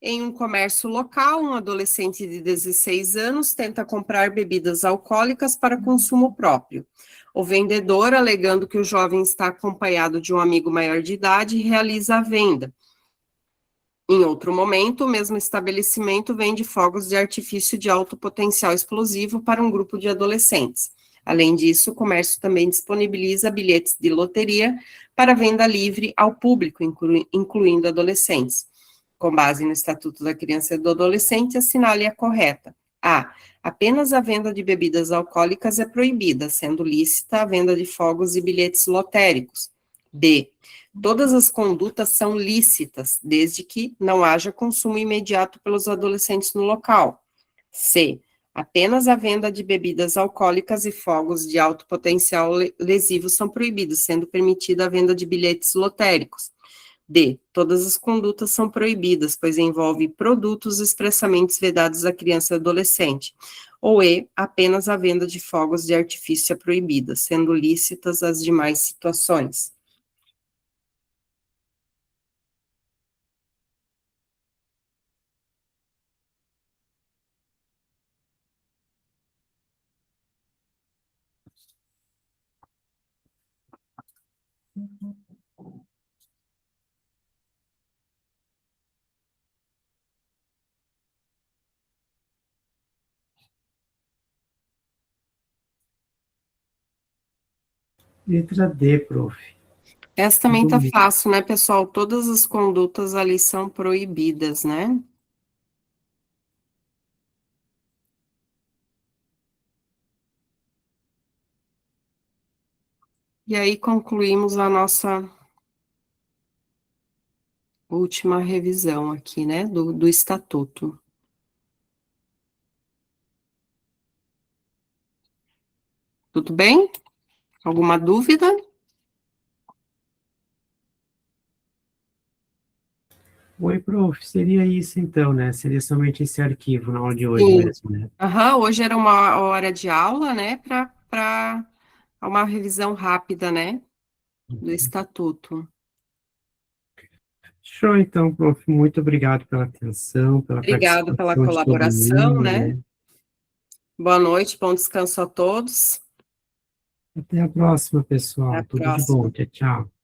Em um comércio local, um adolescente de 16 anos tenta comprar bebidas alcoólicas para consumo próprio. O vendedor, alegando que o jovem está acompanhado de um amigo maior de idade, realiza a venda. Em outro momento, o mesmo estabelecimento vende fogos de artifício de alto potencial explosivo para um grupo de adolescentes. Além disso, o comércio também disponibiliza bilhetes de loteria para venda livre ao público, incluindo adolescentes. Com base no Estatuto da Criança e do Adolescente, assinale a correta. A. Apenas a venda de bebidas alcoólicas é proibida, sendo lícita a venda de fogos e bilhetes lotéricos. B. Todas as condutas são lícitas, desde que não haja consumo imediato pelos adolescentes no local. C. Apenas a venda de bebidas alcoólicas e fogos de alto potencial lesivo são proibidos, sendo permitida a venda de bilhetes lotéricos. D. Todas as condutas são proibidas, pois envolve produtos expressamente vedados à criança e adolescente. Ou E. Apenas a venda de fogos de artifício é proibida, sendo lícitas as demais situações. Letra D, prof. Essa também tá Bonito. fácil, né, pessoal? Todas as condutas ali são proibidas, né? E aí concluímos a nossa última revisão aqui, né, do estatuto. Tudo bem? Alguma dúvida? Oi, prof. Seria isso então, né? Seria somente esse arquivo na aula de hoje Sim. mesmo, né? Aham, hoje era uma hora de aula, né, para uma revisão rápida, né, do estatuto. Show, então, prof. Muito obrigado pela atenção, pela Obrigado pela participação de todo colaboração, mundo, né? né? Boa noite, bom descanso a todos. Até a próxima, Até pessoal. a Tudo de bom. próxima. Tchau, tchau.